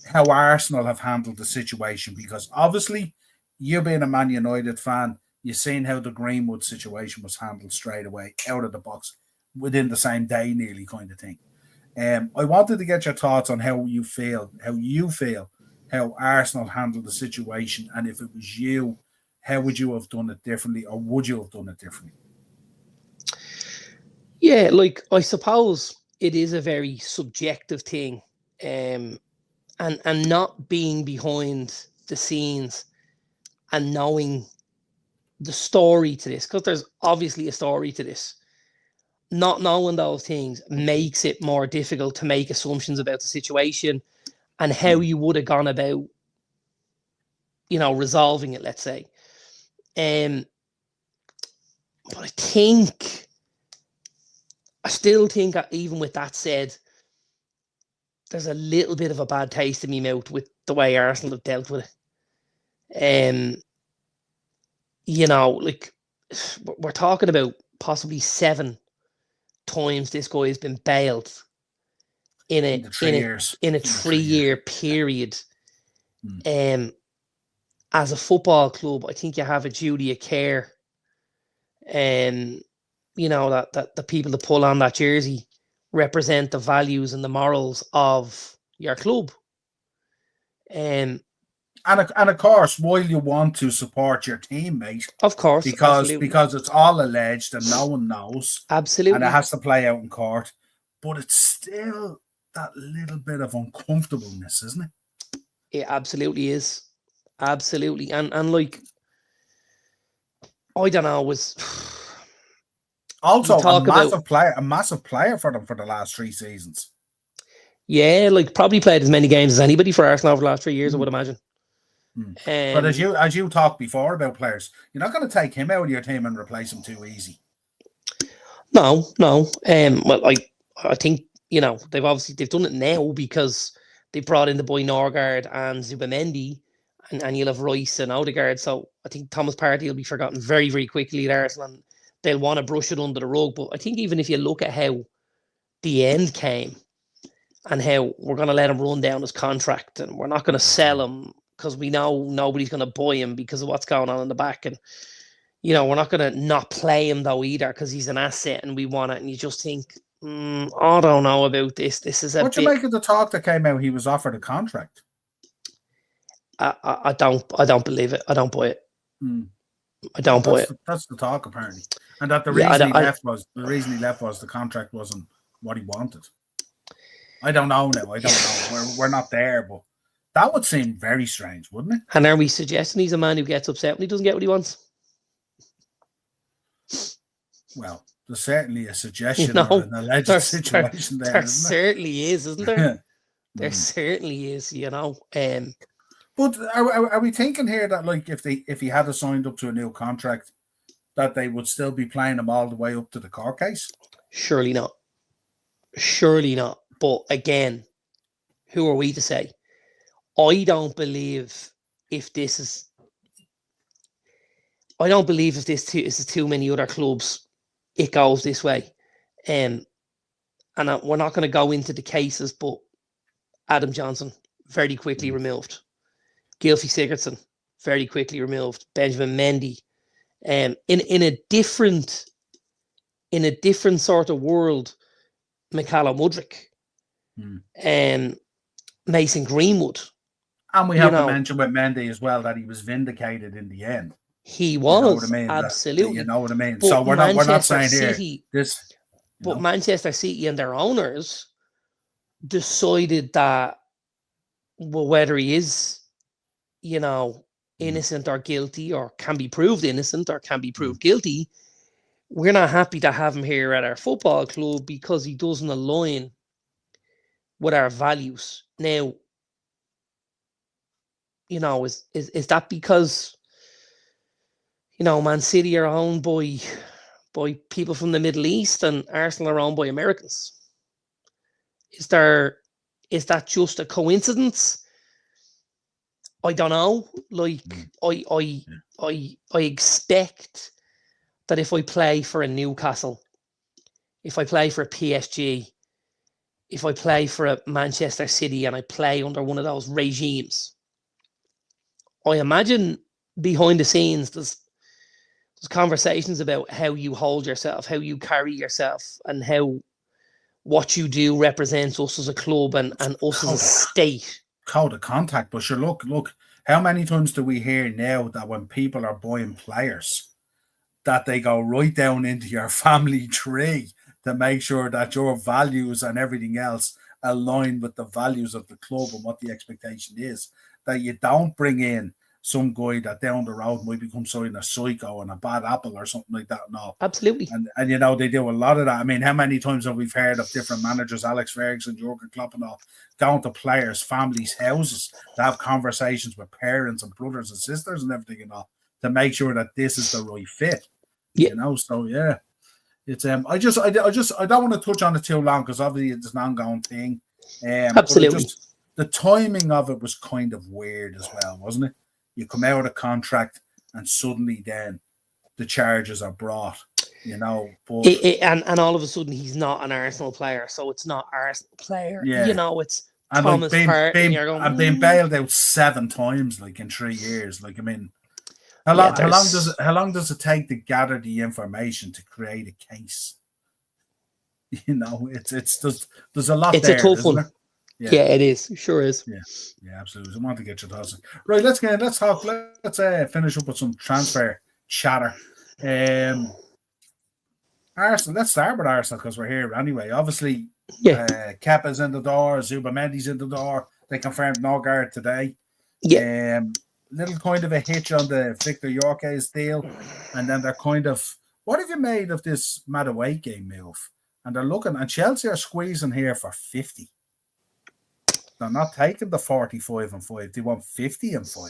how Arsenal have handled the situation because obviously you being a Man United fan, you've seen how the Greenwood situation was handled straight away out of the box within the same day, nearly kind of thing. I wanted to get your thoughts on how you feel how Arsenal handled the situation, and if it was you, how would you have done it differently, or would you have done it differently? Yeah, like I suppose it is a very subjective thing, and not being behind the scenes and knowing the story to this, because there's obviously a story to this. Not knowing those things makes it more difficult to make assumptions about the situation and how you would have gone about, resolving it, let's say. But I still think that even with that said, there's a little bit of a bad taste in my mouth with the way Arsenal have dealt with it. Like we're talking about possibly 7 times this guy has been bailed in a 3-year period. As a football club, I think you have a duty of care, that the people that pull on that jersey represent the values and the morals of your club. And of course, while you want to support your teammate, of course, because it's all alleged and no one knows, absolutely, and it has to play out in court, but it's still that little bit of uncomfortableness, isn't it? It absolutely is, absolutely, and like I don't know, was also a massive player for them for the last 3 seasons. Yeah, like probably played as many games as anybody for Arsenal over the last 3 years, I would imagine. But as you talked before about players, you're not going to take him out of your team and replace him too easy. No. Well, I think they've done it now because they brought in the boy Norgard and Zubamendi, and you'll have Rice and Odegaard. So I think Thomas Partey will be forgotten very, very quickly at Arsenal. And they'll want to brush it under the rug. But I think even if you look at how the end came and how we're going to let him run down his contract and we're not going to sell him because we know nobody's going to buy him because of what's going on in the back. And, we're not going to not play him though either because he's an asset and we want it. And you just think, I don't know about this. This is what you make of the talk that came out? He was offered a contract. I don't believe it. I don't buy it. I don't buy it. That's the talk apparently, and that the reason he left was the contract wasn't what he wanted. I don't know now. I don't know. We're not there, but that would seem very strange, wouldn't it? And are we suggesting he's a man who gets upset when he doesn't get what he wants? Well, there's certainly a suggestion or an alleged situation there. There certainly is, isn't there? There certainly is, But are we thinking here that like if he had signed up to a new contract, that they would still be playing him all the way up to the court case? Surely not. Surely not. But again, who are we to say? I don't believe if this is too many other clubs, it goes this way. And we're not going to go into the cases, but Adam Johnson, very quickly removed. Gylfi Sigurdsson, very quickly removed. Benjamin Mendy. In a different sort of world, Mykhailo Mudryk, Mason Greenwood. And we have to mention with Mendy as well that he was vindicated in the end. He was, absolutely. You know what I mean? But so we're not saying City, here this. But Manchester City and their owners decided that, well, whether he is, innocent or guilty, or can be proved innocent or can be proved guilty, we're not happy to have him here at our football club because he doesn't align with our values. Now, is that because, Man City are owned by people from the Middle East and Arsenal are owned by Americans? Is that just a coincidence? I don't know. Like I expect that if I play for a Newcastle, if I play for a PSG, if I play for a Manchester City and I play under one of those regimes, I imagine behind the scenes there's conversations about how you hold yourself, how you carry yourself, and how what you do represents us as a club and us as a state. Code of contact, but sure, look, how many times do we hear now that when people are buying players, that they go right down into your family tree to make sure that your values and everything else align with the values of the club and what the expectation is. That you don't bring in some guy that down the road might become something a psycho and a bad apple or something like that. No. Absolutely. And you know, they do a lot of that. I mean, how many times have we heard of different managers, Alex Ferguson, Jurgen Klopp and all, going to players' families' houses to have conversations with parents and brothers and sisters and everything and all to make sure that this is the right fit. Yeah. You know, so yeah. It's I don't want to touch on it too long because obviously it's an ongoing thing. Absolutely. The timing of it was kind of weird as well, wasn't it? You come out of a contract and suddenly then the charges are brought, you know. But and all of a sudden he's not an Arsenal player, so it's not Arsenal player. Yeah. You know, it's and Thomas like Partey. I've been bailed out 7 times, like in 3 years. Like I mean, how long does it take to gather the information to create a case? You know, it's there's a lot. It's a tough one. Yeah, it is. Sure is. Yeah, absolutely. I want to get your thoughts. Right, let's talk. Let's finish up with some transfer chatter. Arsenal. Let's start with Arsenal because we're here anyway. Obviously, Kepa's in the door. Zubamendi's in the door. They confirmed Norgard today. Yeah. Little kind of a hitch on the Victor Yorke's deal, and then they're kind of, what have you made of this Madueke move? And they're looking, and Chelsea are squeezing here for 50. They're not taking the 45 and 5. They want 50 and 5,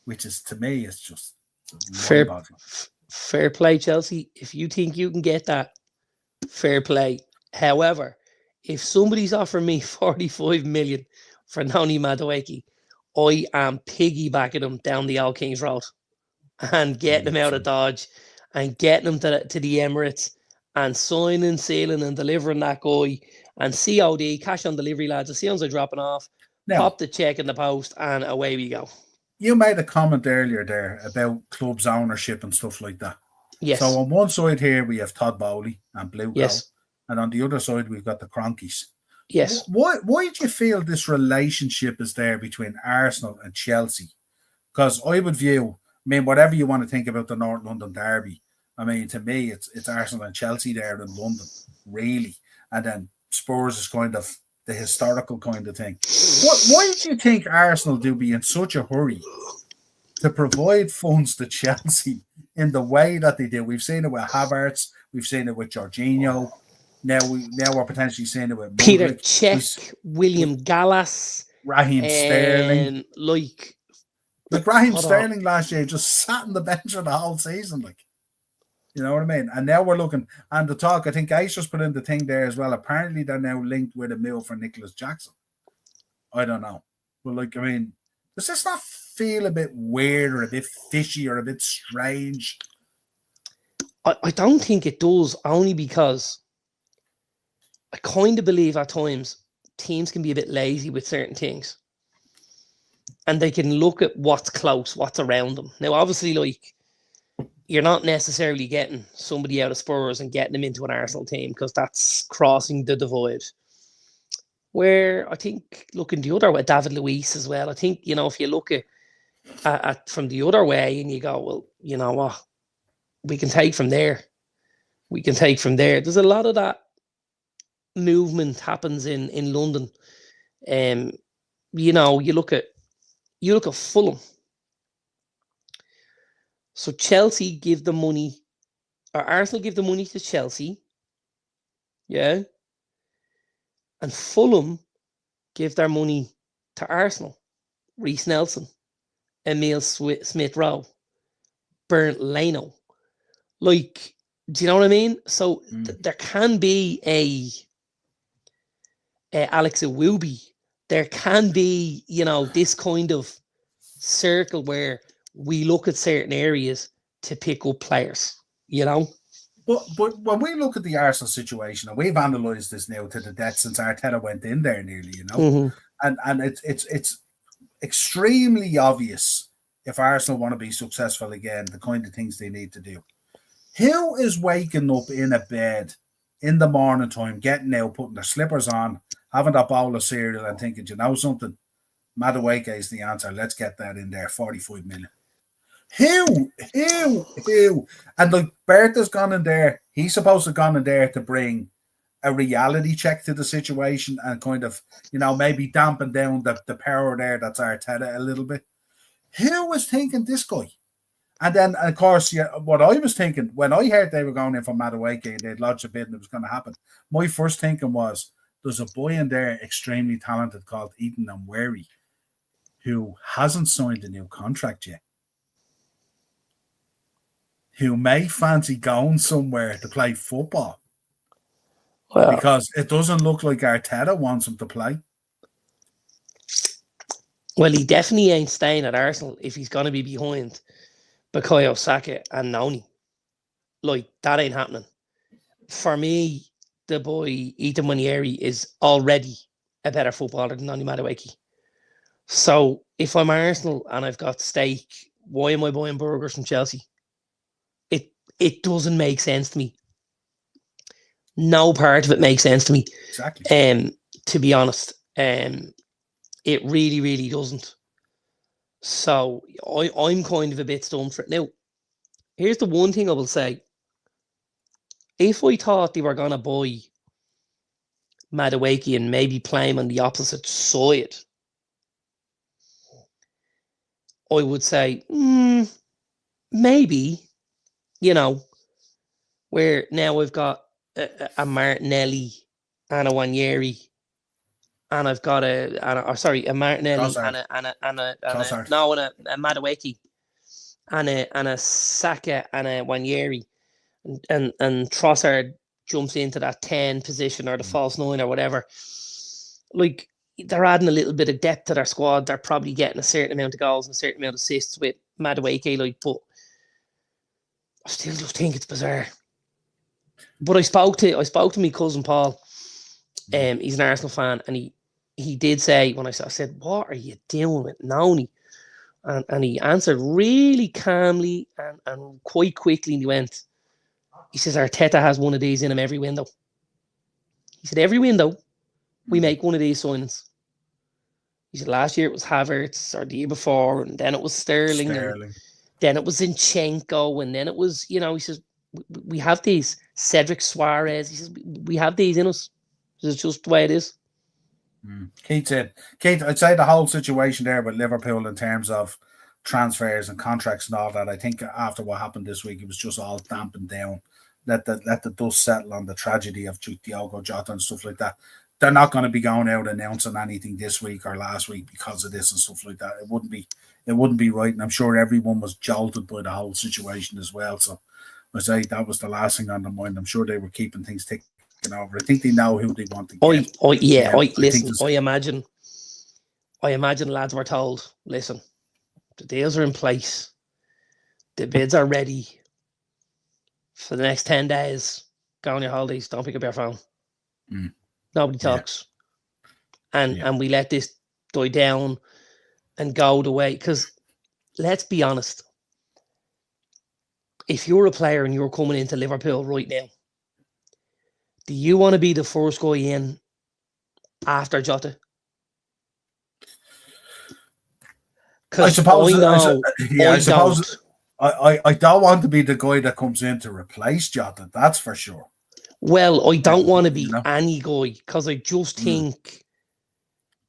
which is, to me, it's just fair play, Chelsea. If you think you can get that, fair play. However, if somebody's offering me 45 million for Noni Madueke, I am piggybacking them down the Old Kings Road and getting them out of Dodge and getting them to the Emirates and signing, sealing and delivering that guy and COD, cash on delivery, lads. As soon as they're dropping off, pop the check in the post and away we go. You made a comment earlier there about clubs ownership and stuff like that. Yes. So on one side here we have Todd Bowley and Blue Yes. and on the other side we've got the Cronkies. Yes. Why do you feel this relationship is there between Arsenal and Chelsea? Because I would view, I mean, whatever you want to think about the North London derby, I mean, to me, it's Arsenal and Chelsea there in London, really. And then Spurs is kind of the historical kind of thing. Why do you think Arsenal do be in such a hurry to provide funds to Chelsea in the way that they do? We've seen it with Havertz. We've seen it with Jorginho. Now we're potentially seeing it with Peter Cech, William Gallas, Raheem Sterling. Like Raheem Sterling last year just sat on the bench for the whole season, like. You know what I mean? And now we're looking, and the talk, I think Ace just put in the thing there as well. Apparently they're now linked with a move for Nicholas Jackson. I don't know. But like, I mean, does this not feel a bit weird or a bit fishy or a bit strange? I don't think it does, only because I kind of believe at times teams can be a bit lazy with certain things. And they can look at what's close, what's around them. Now, obviously, like, you're not necessarily getting somebody out of Spurs and getting them into an Arsenal team because that's crossing the divide. Where I think looking the other way, David Luiz as well. I think, you know, if you look at from the other way and you go, well, you know what, we can take from there. There's a lot of that movement happens in London. You know, you look at Fulham. So Chelsea give the money, or Arsenal give the money to Chelsea, yeah, and Fulham give their money to Arsenal. Reece Nelson, Emile Smith-Rowe, Bernd Leno. Like, do you know what I mean? So there can be Alex Iwobi, there can be, this kind of circle where we look at certain areas to pick up players, But when we look at the Arsenal situation, and we've analysed this now to the death since Arteta went in there nearly, and it's extremely obvious if Arsenal want to be successful again, the kind of things they need to do. Who is waking up in a bed in the morning time, getting out, putting their slippers on, having that bowl of cereal and thinking, you know something, Madueke is the answer. Let's get that in there, 45 million. Who? And like Bertha's gone in there. He's supposed to have gone in there to bring a reality check to the situation and kind of, maybe dampen down the power there that's Arteta a little bit. Who was thinking this guy? And then, of course, what I was thinking, when I heard they were going in for Madueke and they'd lodged a bid and it was going to happen, my first thinking was, there's a boy in there extremely talented called Ethan Nweri who hasn't signed a new contract yet, who may fancy going somewhere to play football. Well, because it doesn't look like Arteta wants him to play. Well, he definitely ain't staying at Arsenal if he's going to be behind Bukayo Saka and Noni. Like, that ain't happening. For me, the boy Ethan Nweri is already a better footballer than Noni Madueke. So, if I'm Arsenal and I've got steak, why am I buying burgers from Chelsea? It doesn't make sense to me. No part of it makes sense to me. Exactly. To be honest, it really, really doesn't. So I'm kind of a bit stumped for it. Now, here's the one thing I will say. If I thought they were going to buy Madueke and maybe play him on the opposite side, I would say, maybe, where now we've got a Martinelli and a Nweri, and I've got a Martinelli and a Madueke, and a Saka and a Nweri, and Trossard jumps into that 10 position or the false 9 or whatever. Like, they're adding a little bit of depth to their squad. They're probably getting a certain amount of goals and a certain amount of assists with Madueke, but I still just think it's bizarre. But I spoke to my cousin Paul. He's an Arsenal fan, and he did say, when I said, "What are you doing with Noni?" And he answered really calmly and quite quickly, and he says, "Arteta has one of these in him every window." He said, "Every window, we make one of these signings." He said, "Last year it was Havertz, or the year before, and then it was Sterling. And then it was Zinchenko, and then it was, he says, we have these. Cedric Suarez." He says, "We have these in us. It's just the way it is." Keith, I'd say the whole situation there with Liverpool in terms of transfers and contracts and all that, I think after what happened this week, it was just all dampened down. Let the dust settle on the tragedy of Diogo Jota and stuff like that. They're not going to be going out announcing anything this week or last week because of this and stuff like that. It wouldn't be right, and I'm sure everyone was jolted by the whole situation as well. So I say that was the last thing on their mind. I'm sure they were keeping things ticking over. I think they know who they want to get. Listen, I imagine lads were told, listen, the deals are in place, the bids are ready. For the next 10 days, go on your holidays, don't pick up your phone. Nobody talks. And we let this die down and go the way. Because let's be honest, if you're a player and you're coming into Liverpool right now, do you want to be the first guy in after Jota? I suppose. I don't want to be the guy that comes in to replace Jota. That's for sure. Well, I don't want to be any guy, because I just think,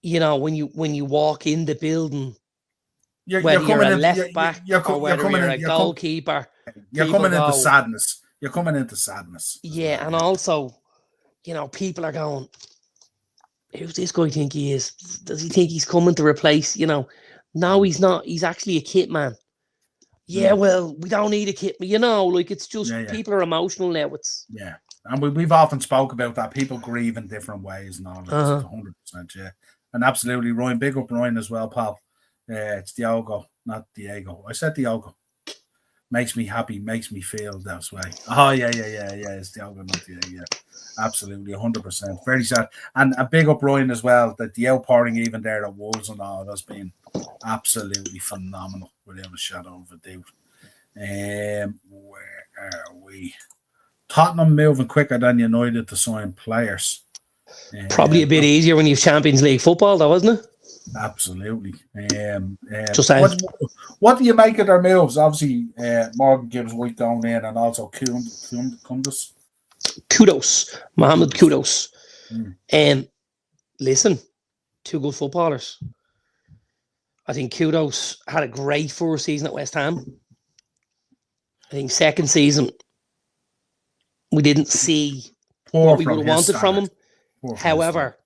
when you walk in the building, whether you're a left back or whether you're a goalkeeper, you're coming into sadness. You're coming into sadness. Yeah, and also, people are going, who's this guy think he is? Does he think he's coming to replace, No, he's not. He's actually a kit man. Yeah, well, we don't need a kit. It's just people are emotional now. And we've often spoke about that. People grieve in different ways and all. It's 100%, yeah. And absolutely, Ryan. Big up Ryan as well, pal. It's Diogo, not Diego. I said Diogo. Makes me happy, makes me feel that way. Oh, yeah. It's Diogo, not Diego, yeah. Absolutely, 100%. Very sad. And a big up Ryan as well. That the outpouring even there at Wolves and all has been absolutely phenomenal, without a shadow of a doubt. Where are we? Tottenham moving quicker than United to sign players. Probably a bit easier when you have Champions League football, though, wasn't it? Absolutely. Just saying. What do you make of their moves? Obviously, Morgan Gibbs White going in, and also Kundus. Kudos, Mohamed Kudos. Listen, two good footballers. I think Kudos had a great first season at West Ham. I think second season we didn't see what we would have wanted from him. However,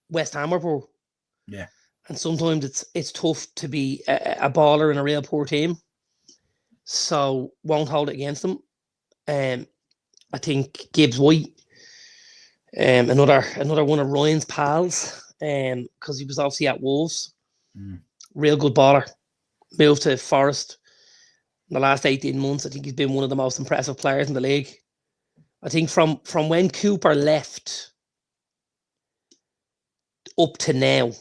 West Ham were poor. Yeah. And sometimes it's tough to be a baller in a real poor team. So won't hold it against them. I think Gibbs White, another one of Ryan's pals, because he was obviously at Wolves. Real good baller. Moved to Forest in the last 18 months. I think he's been one of the most impressive players in the league. I think from when Cooper left up to now,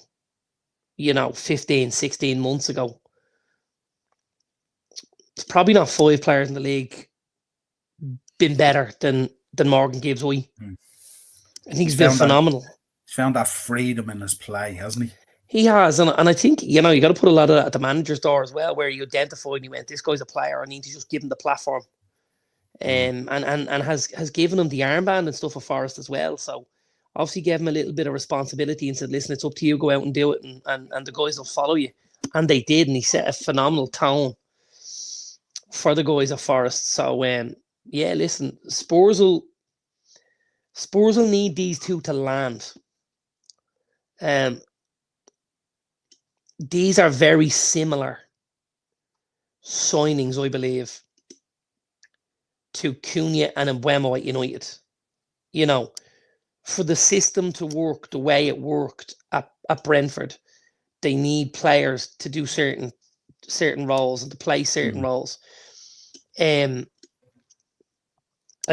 15, 16 months ago, it's probably not 5 players in the league been better than Morgan Gibbs White. I think he's been phenomenal. He's found that freedom in his play, hasn't he? He has, and I think, you got to put a lot of that at the manager's door as well, where you identified and you went, this guy's a player, I need to just give him the platform. And has given him the armband and stuff for Forest as well. So obviously gave him a little bit of responsibility and said, listen, it's up to you, go out and do it, and the guys will follow you. And they did, and he set a phenomenal tone for the guys at Forest. So yeah, listen, Spurs will need these two to land. These are very similar signings, I believe, to Cunha and Mbeumo at United. For the system to work the way it worked at Brentford, they need players to do certain roles and to play certain roles. I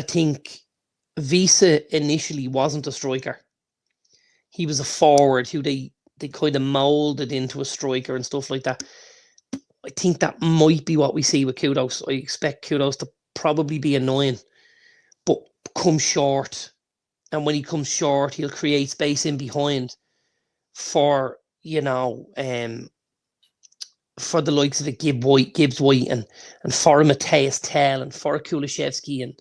think Visa initially wasn't a striker. He was a forward who they kind of molded into a striker and stuff like that. I think that might be what we see with Kudos. I expect Kudos to probably be annoying, but come short. And when he comes short, he'll create space in behind for, for the likes of the Gibbs White and for Matthias Tell and for Kulishevsky and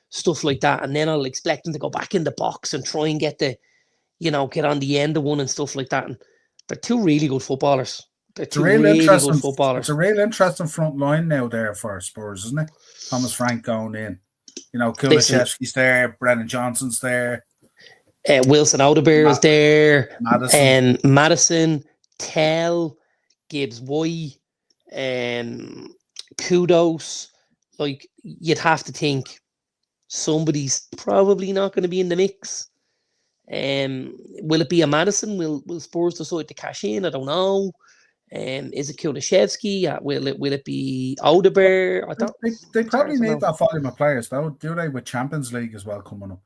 stuff like that. And then I'll expect him to go back in the box and try and get get on the end of one and stuff like that. And they're two really good footballers. It's a real interesting front line now there for Spurs, isn't it? Thomas Frank going in. Kulishevsky's there, Brennan Johnson's there. Wilson Odebeer is there. Madison, Tell, Gibbs White, Kudos. Like, you'd have to think somebody's probably not going to be in the mix. Will it be a Madison? Will Spurs decide to cash in? I don't know. Is it Kulishevsky? Will it be Odebeer? They probably need that volume of players, though, do they? With Champions League as well coming up,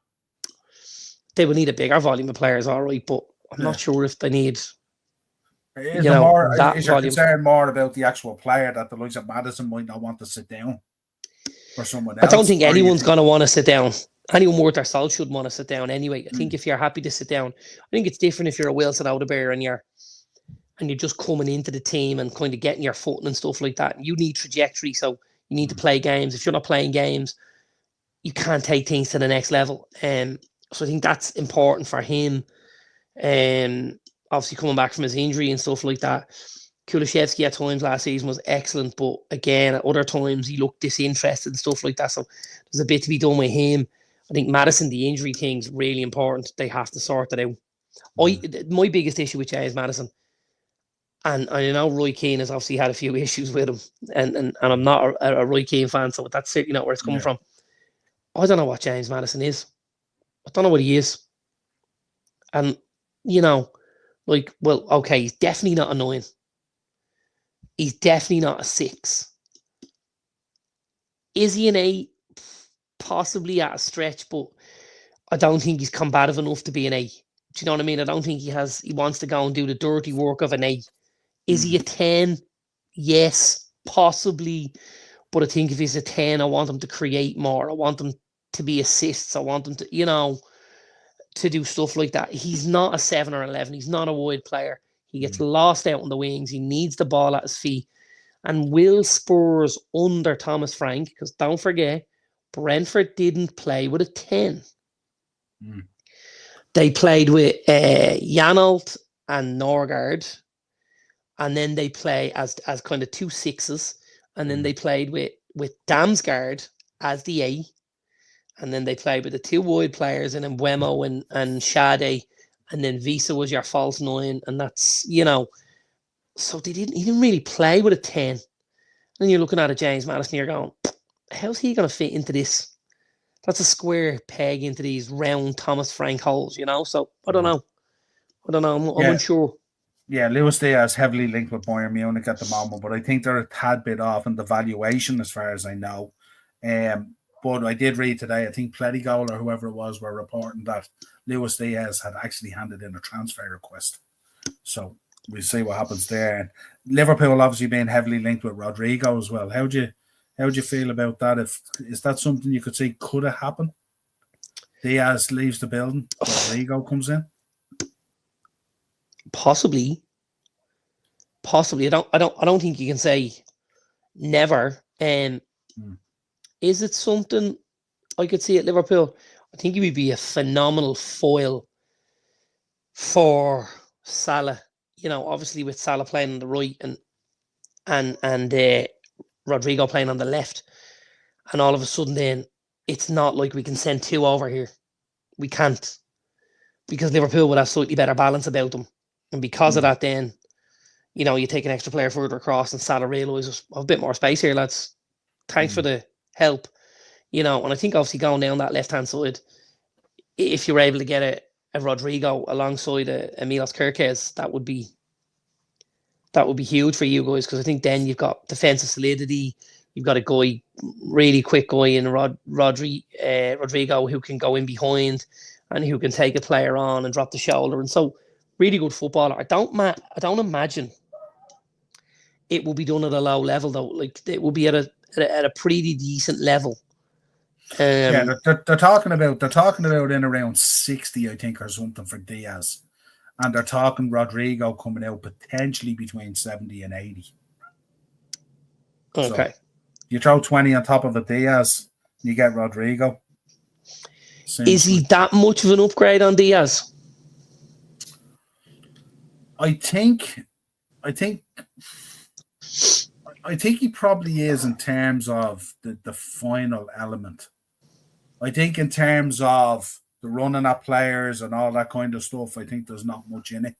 they will need a bigger volume of players, all right. But I'm not sure if they need. Is your concern more about the actual player that the likes of Madison might not want to sit down, or someone else? I don't think anyone's going to want to sit down. Anyone worth their salt should want to sit down anyway. I think if you're happy to sit down, I think it's different if you're a Wilson Odebeer and you're just coming into the team and kind of getting your footing and stuff like that. You need trajectory, so you need to play games. If you're not playing games, you can't take things to the next level. So I think that's important for him. Obviously coming back from his injury and stuff like that. Kulishevsky at times last season was excellent, but again, at other times he looked disinterested and stuff like that. So there's a bit to be done with him. I think Madison, the injury thing's really important. They have to sort that out. My biggest issue with James Madison, and I know Roy Keane has obviously had a few issues with him, and I'm not a Roy Keane fan, so that's certainly not where it's coming from. I don't know what James Madison is. I don't know what he is. And, you know, like, well, okay, he's definitely not a 9. He's definitely not a 6. Is he an 8? Possibly at a stretch, but I don't think he's combative enough to be an 8. Do you know what I mean? I don't think he wants to go and do the dirty work of an 8. Is he a 10? Yes, possibly. But I think if he's a 10, I want him to create more. I want him to be assists. I want him to, to do stuff like that. He's not a 7 or 11. He's not a wide player. He gets lost out on the wings. He needs the ball at his feet. And will Spurs under Thomas Frank, because don't forget, Brentford didn't play with a 10. They played with Janolt and Norgard, and then they play as kind of 2 6s, and then they played with Damsgaard as the 8, and then they played with the 2 wide players, and then Wemo and Shade, and then Visa was your false 9, and that's, so he didn't really play with a 10. And you're looking at a James Maddison, you're going, how's he going to fit into this? That's a square peg into these round Thomas Frank holes, So I don't know. I'm unsure. Yeah, Luis Diaz heavily linked with Bayern Munich at the moment, but I think they're a tad bit off in the valuation as far as I know. But I did read today, I think Pledigol or whoever it was were reporting that Luis Diaz had actually handed in a transfer request. So we'll see what happens there. And Liverpool obviously being heavily linked with Rodrigo as well. How do you feel about that? Is that something you could see could have happened? Diaz leaves the building, Rodrigo comes in. Possibly. I don't think you can say never. Is it something I could see at Liverpool? I think he would be a phenomenal foil for Salah. Obviously with Salah playing on the right and Rodrigo playing on the left, and all of a sudden then it's not like we can send 2 over here. We can't, because Liverpool would have slightly better balance about them, and because of that, then you take an extra player further across, and Salah realises a bit more space here, lads. Thanks for the help, and I think obviously going down that left hand side, if you're able to get a Rodrigo alongside a Milos Kerkez, that would be huge for you guys, because I think then you've got defensive solidity. You've got a guy, really quick guy in Rodrigo, who can go in behind and who can take a player on and drop the shoulder. And so, really good footballer. I don't imagine it will be done at a low level though. Like, it will be at a pretty decent level. They're talking about in around 60, I think, or something for Diaz. And they're talking Rodrigo coming out potentially between 70 and 80. Okay. So you throw 20 on top of a Diaz, you get Rodrigo. Is he that much of an upgrade on Diaz? I think he probably is in terms of the final element. I think in terms of the running at players and all that kind of stuff, I think there's not much in it.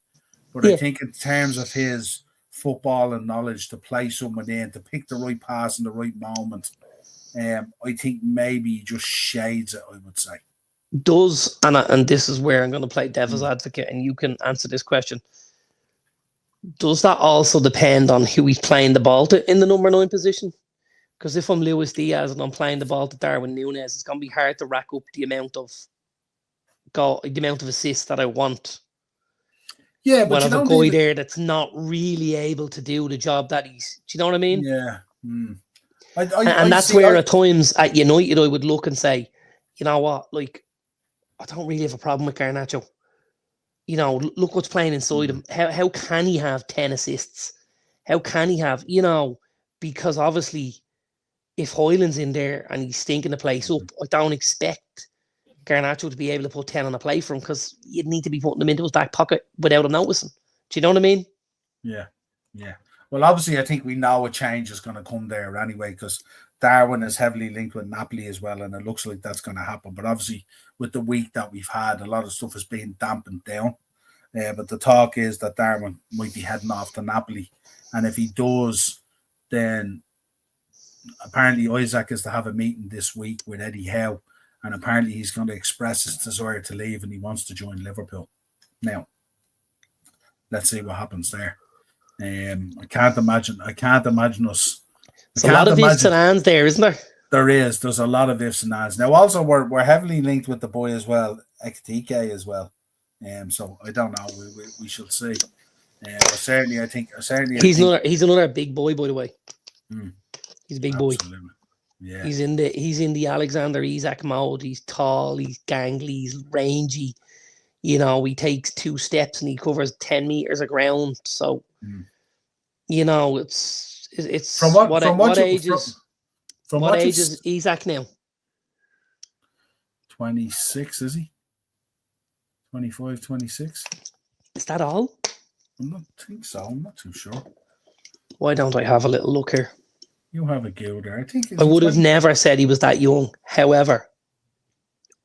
But I think in terms of his football and knowledge to play someone in, to pick the right pass in the right moment, I think maybe he just shades it, I would say. And this is where I'm going to play devil's advocate, and you can answer this question. Does that also depend on who he's playing the ball to in the number 9 position? Because if I'm Luis Diaz and I'm playing the ball to Darwin Núñez, it's going to be hard to rack up the amount of assists that I want. Yeah, but when I have a guy there that's not really able to do the job that he's. Do you know what I mean? Yeah. And that's where at times at United I would look and say, you know what, like, I don't really have a problem with Garnacho. Look what's playing inside him. How can he have 10 assists? How can he have, because obviously if Hoyland's in there and he's stinking the place up, I don't expect Garnacho to be able to put 10 on a play for him, because you'd need to be putting them into his back pocket without him noticing. Do you know what I mean? Yeah. Well, obviously, I think we know a change is going to come there anyway, because Darwin is heavily linked with Napoli as well, and it looks like that's going to happen. But obviously, with the week that we've had, a lot of stuff is being dampened down. But the talk is that Darwin might be heading off to Napoli. And if he does, then apparently Isaac is to have a meeting this week with Eddie Howe. and apparently he's going to express his desire to leave and he wants to join Liverpool. Now, let's see what happens there. I can't imagine us. There's a lot of ifs and ands there, isn't there? There is. There's a lot of ifs and ands. Now, also, we're heavily linked with the boy as well, Ekitike as well. So I don't know. We shall see. Certainly, I think he's another big boy, by the way. He's a big boy. Yeah. He's in the Alexander Isak mode. He's tall, he's gangly, he's rangy. You know, he takes 2 steps and he covers 10 meters of ground. So, you know, it's what age is Isak now? 26, is he? 25, 26. Is that all? I don't think so. I'm not too sure. Why don't I have a little look here? You have a go there. I think I would have never said he was that young. However,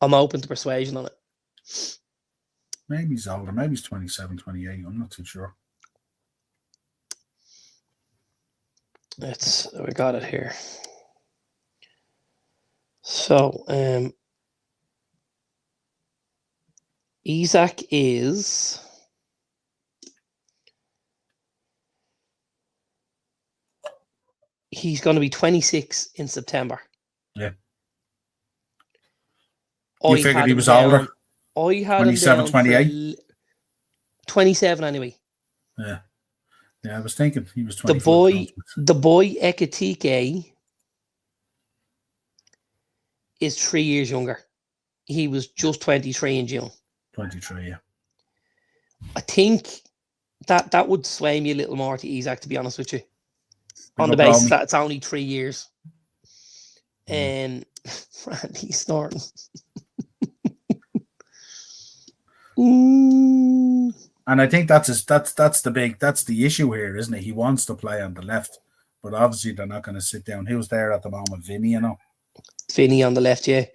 I'm open to persuasion on it. Maybe he's older. Maybe he's 27, 28. I'm not too sure. We got it here. So, Isak is... He's going to be 26 in September. Yeah. You figured he was older? I had 27, 28? 27 anyway. Yeah. Yeah, I was thinking he was 24. The boy Ekitike is 3 years younger. He was just 23 in June. 23, yeah. I think that would sway me a little more to Isak, to be honest with you. On the basis that it's only 3 years. And Randy's snorting. And I think that's the issue here, isn't it? He wants to play on the left, but obviously they're not going to sit down. Who's there at the moment? Vinny, you know. Vinny on the left, yeah.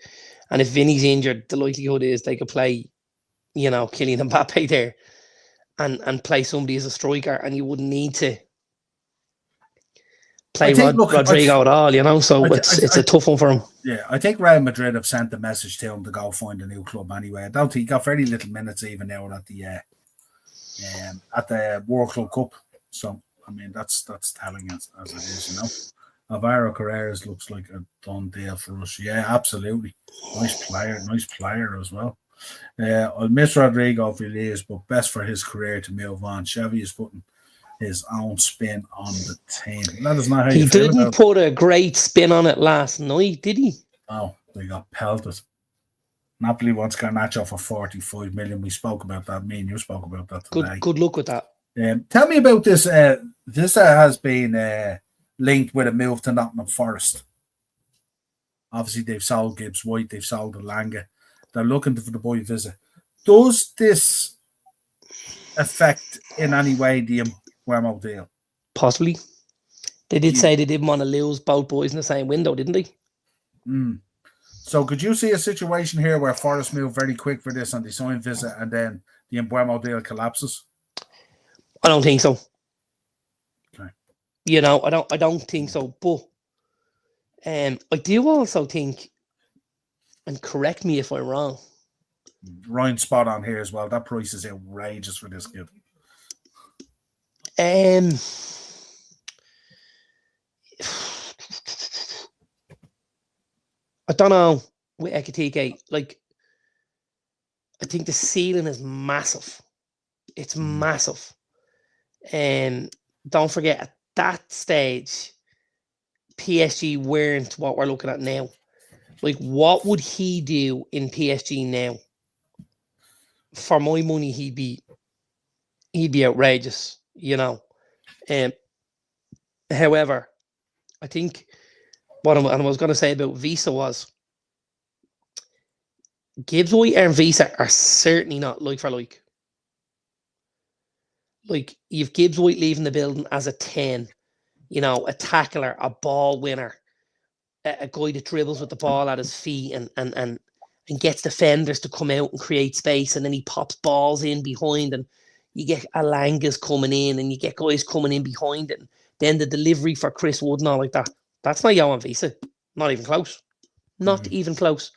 And if Vinny's injured, the likelihood is they could play, you know, Kylian Mbappe there, and play somebody as a striker, and you wouldn't need to play Rodrigo at all, you know. So it's a tough one for him. Yeah, I think Real Madrid have sent the message to him to go find a new club anyway. I don't think he got very little minutes even now at the World Club Cup. So I mean that's telling us as it is, you know. Alvaro Carreras looks like a done deal for us. Yeah, absolutely. Nice player as well. I'll miss Rodrigo if he leaves, but best for his career to move on. Xavi is putting his own spin on the team. Let us know how you feel. He didn't put a great spin on it last night, did he? Oh, they got pelted. Napoli wants Garnacho for 45 million. We spoke about that. Me and you spoke about that today. Good luck with that. Tell me about this. This has been linked with a move to Nottingham Forest. Obviously, they've sold Gibbs White. They've sold Elanga. They're looking for the boy visit. Does this affect in any way the Mbeumo deal? Possibly. They did say they didn't want to lose both boys in the same window, didn't they? So could you see a situation here where Forest move very quick for this and they sign visit and then the Mbeumo deal collapses? I don't think so. Okay. You know, I don't think so. But I do also think, and correct me if I'm wrong. Ryan's spot on here as well. That price is outrageous for this kid. I don't know with Ekitike. Like, I think the ceiling is massive. It's massive. Don't forget, at that stage, PSG weren't what we're looking at now. Like, what would he do in PSG now? For my money, he'd be outrageous, you know. However, I think what I was going to say about Visa was Gibbs White and Visa are certainly not like for like. Like, you've Gibbs White leaving the building as a 10, you know, a tackler, a ball winner, a guy that dribbles with the ball at his feet and gets defenders to come out and create space, and then he pops balls in behind, and you get Alangas coming in, and you get guys coming in behind it, and then the delivery for Chris Wood and all like that. That's not Johan Visa. Not even close. Not even close.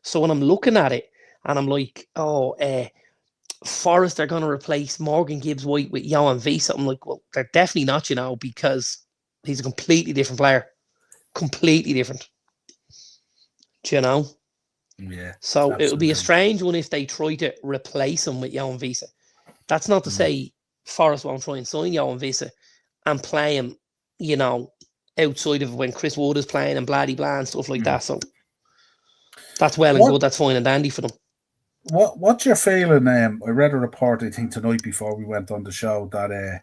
So when I'm looking at it and I'm like, Forest are going to replace Morgan Gibbs White with Johan Visa, I'm like, well, they're definitely not, because he's a completely different player. Completely different. Do you know? Yeah. So it would be a absolutely. strange one if they try to replace him with Johan Visa. That's not to say Forest won't try and sign Johan Visa and play him, outside of when Chris Wood is playing and blah blah and stuff like that. So that's well and good. That's fine and dandy for them. What's your feeling? I read a report, I think, tonight before we went on the show that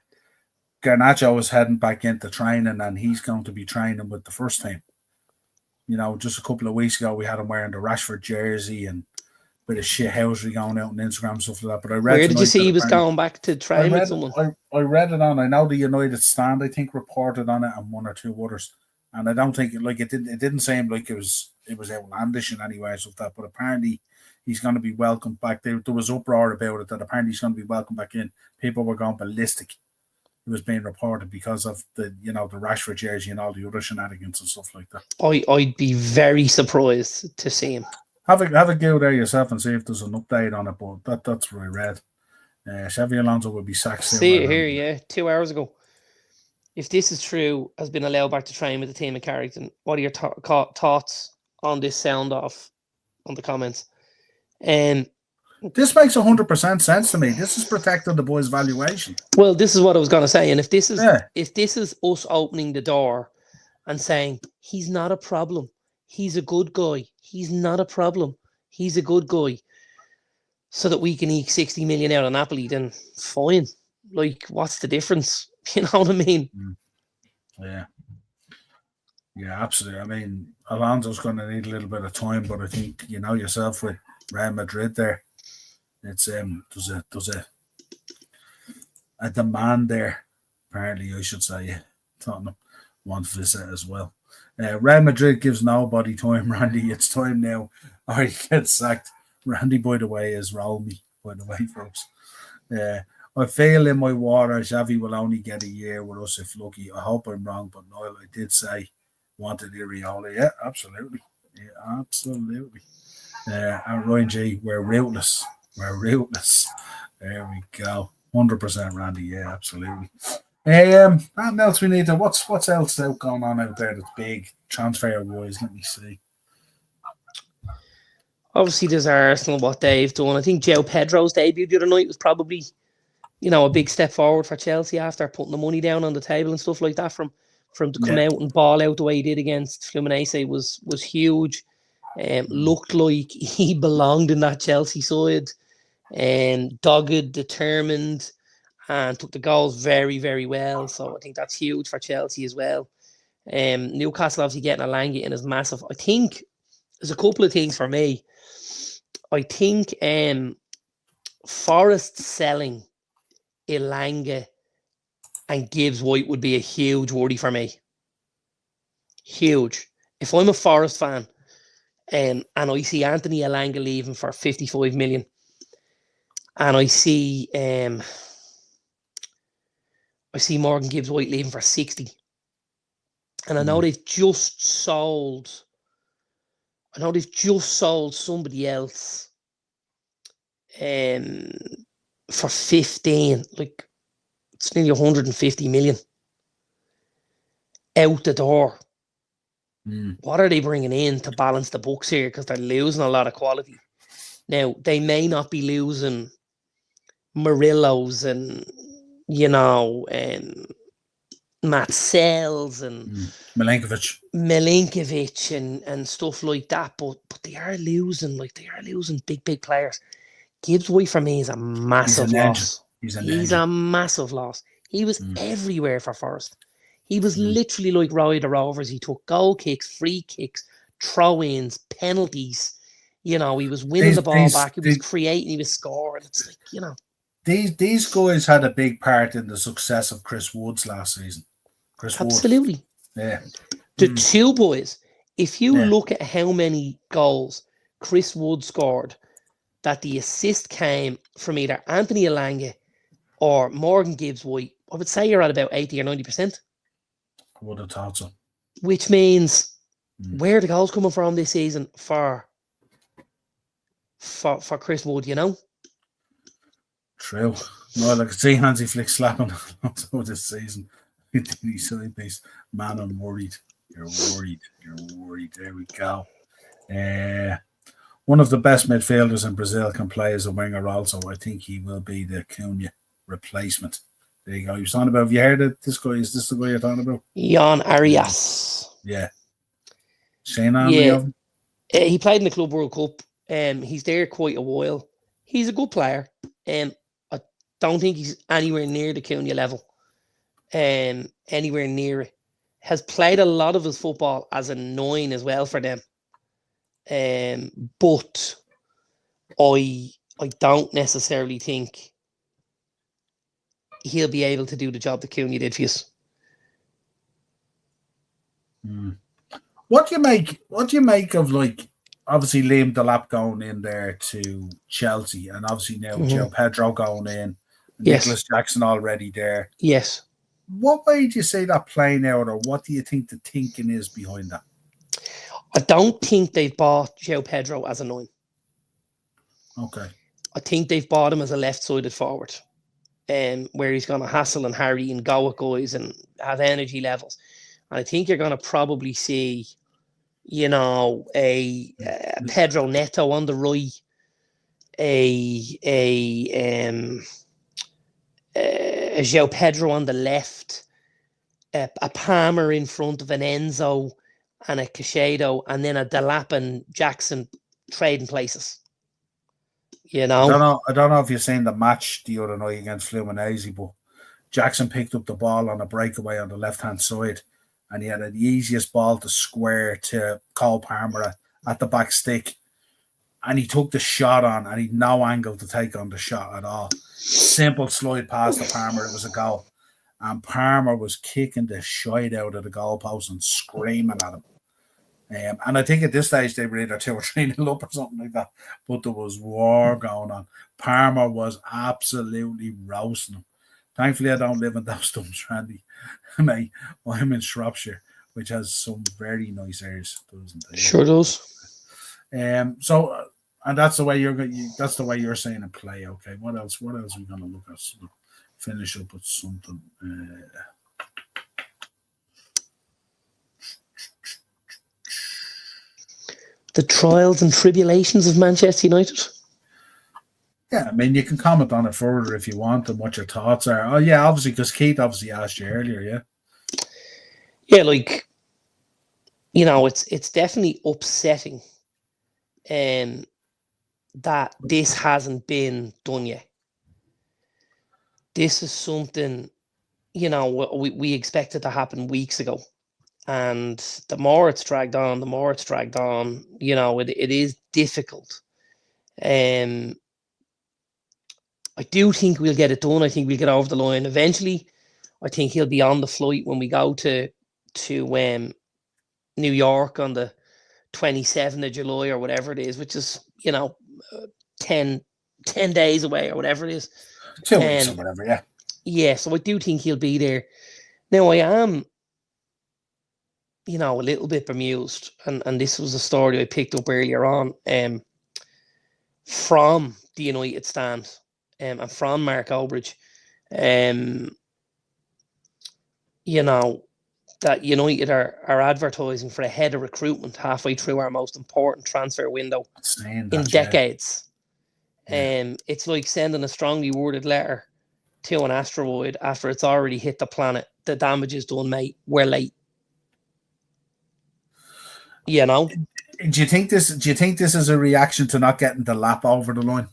Garnacho is heading back into training and he's going to be training with the first team. Just a couple of weeks ago, we had him wearing the Rashford jersey and bit of shit housery going out on Instagram, stuff like that. But I read. Where did you see he was going back to train with someone? I read it on. I know the United Stand, I think, reported on it, and one or two others. And I don't think it didn't seem like it was outlandish in any way, stuff like that. But apparently, he's going to be welcomed back. There was uproar about it that apparently he's going to be welcomed back in. People were going ballistic. It was being reported because of the the Rashford jersey and all the other shenanigans and stuff like that. I'd be very surprised to see him. Have a go there yourself and see if there's an update on it, but that's what I read. Xabi Alonso will be sacked. See it here, yeah, 2 hours ago. If this is true, has been allowed back to train with the team at Carrington. What are your thoughts on this sound off on the comments? This makes 100% sense to me. This is protecting the boys' valuation. Well, this is what I was going to say, and if this is us opening the door and saying he's not a problem, he's a good guy. He's not a problem. He's a good guy. So that we can eke 60 million out on Napoli, then fine. Like, what's the difference? You know what I mean? Yeah. Yeah, absolutely. I mean, Alonso's going to need a little bit of time, but I think yourself with Real Madrid there, it's there's a demand there. Apparently, I should say, Tottenham want to visit as well. Real Madrid gives nobody time, Randy. It's time now, or he gets sacked. Randy, by the way, is Romy, by the way, folks. I feel in my water, Xavi will only get a year with us if lucky. I hope I'm wrong, but Niall, I did say wanted Iriola. Yeah, absolutely. Yeah, absolutely. And Ryan G, we're rootless. We're rootless. There we go. 100% Randy. Yeah, absolutely. What else we need to? What's else out going on out there that's big transfer wise? Let me see. Obviously, there's Arsenal, what they've done. I think João Pedro's debut the other night was probably, a big step forward for Chelsea after putting the money down on the table and stuff like that. From to come out and ball out the way he did against Fluminense was huge. Looked like he belonged in that Chelsea side. Dogged, determined, and took the goals very, very well. So I think that's huge for Chelsea as well. Newcastle obviously getting Elanga in is massive. I think there's a couple of things for me. I think Forest selling Elanga and Gibbs White would be a huge worry for me. Huge. If I'm a Forest fan and I see Anthony Elanga leaving for 55 million and I see Morgan Gibbs White leaving for 60, and I know they've just sold somebody else for 15. Like, it's nearly 150 million out the door. What are they bringing in to balance the books here? Because they're losing a lot of quality. Now, they may not be losing Murillos and, Matsels and Milinkovic and stuff like that, but they are losing big players. Gibbs White for me is a massive loss. He's a massive loss. He was everywhere for Forest. He was literally like Ryder Rovers. He took goal kicks, free kicks, throw-ins, penalties. He was winning the ball back. He was creating. He was scoring. It's like, These guys had a big part in the success of Chris Wood's last season. Absolutely. Wood. Yeah. The two boys, if you look at how many goals Chris Wood scored, that the assist came from either Anthony Elanga or Morgan Gibbs White, I would say you're at about 80 or 90%. I would have thought so. Which means where are the goals coming from this season for for Chris Wood, you know? True. Well, I could see Hansi Flick slapping also this season. He's side piece. Man, I'm worried. You're worried. You're worried. There we go. One of the best midfielders in Brazil can play as a winger also. I think he will be the Cunha replacement. There you go. You're talking about, have you heard of this guy? Is this the guy you're talking about? Jan Arias. Yeah. Shane Army Yeah. of him? He played in the Club World Cup. He's there quite a while. He's a good player. I don't think he's anywhere near the Cunha level. Anywhere near it. Has played a lot of his football as a 9 as well for them. But I don't necessarily think he'll be able to do the job that Cunha did for us. What do you make of, like, obviously Liam Delap going in there to Chelsea, and obviously now Joe Pedro going in, Yes. Nicholas Jackson already there. Yes. What way do you see that playing out, or what do you think the thinking is behind that? I don't think they've bought Joe Pedro as a 9. Okay. I think they've bought him as a left-sided forward, where he's going to hassle and harry and go at guys and have energy levels. And I think you're going to probably see, you know, a Pedro Neto on the right, a João Pedro on the left, a Palmer in front of an Enzo and a Caicedo, and then a Delap and Jackson trading places. You know? I don't know if you've seen the match the other night against Fluminense, but Jackson picked up the ball on a breakaway on the left-hand side, and he had the easiest ball to square to Cole Palmer at the back stick. And he took the shot on, and he had no angle to take on the shot at all. Simple slide past the Palmer, it was a goal. And Palmer was kicking the shite out of the goalpost and screaming at him. And I think at this stage they were either 2 or 3-0 up or something like that. But there was war going on. Palmer was absolutely roasting him. Thankfully, I don't live in those dumps, Randy. Mate, I'm in Shropshire, which has some very nice areas, doesn't it? Sure does. So, and that's the way you're saying it play. Okay, what else? What else are we gonna look at? Finish up with something. The trials and tribulations of Manchester United. Yeah, I mean, you can comment on it further if you want and what your thoughts are. Oh, yeah, obviously, because Keith obviously asked you earlier, yeah? Yeah, like, you know, it's definitely upsetting that this hasn't been done yet. This is something, you know, we expected to happen weeks ago. And the more it's dragged on, you know, it is difficult. I do think we'll get it done. I think we'll get over the line eventually. I think he'll be on the flight when we go to New York on the 27th of July or whatever it is, which is, you know, 10 days away or whatever it is. 2 weeks or whatever, yeah. Yeah, so I do think he'll be there. Now, I am, you know, a little bit bemused, and this was a story I picked up earlier on from the United stand and from Mark Obridge. You know, that United are advertising for a head of recruitment halfway through our most important transfer window in decades. Yeah. It's like sending a strongly worded letter to an asteroid after it's already hit the planet. The damage is done, mate. We're late. You know? Do you think this is a reaction to not getting the lap over the line?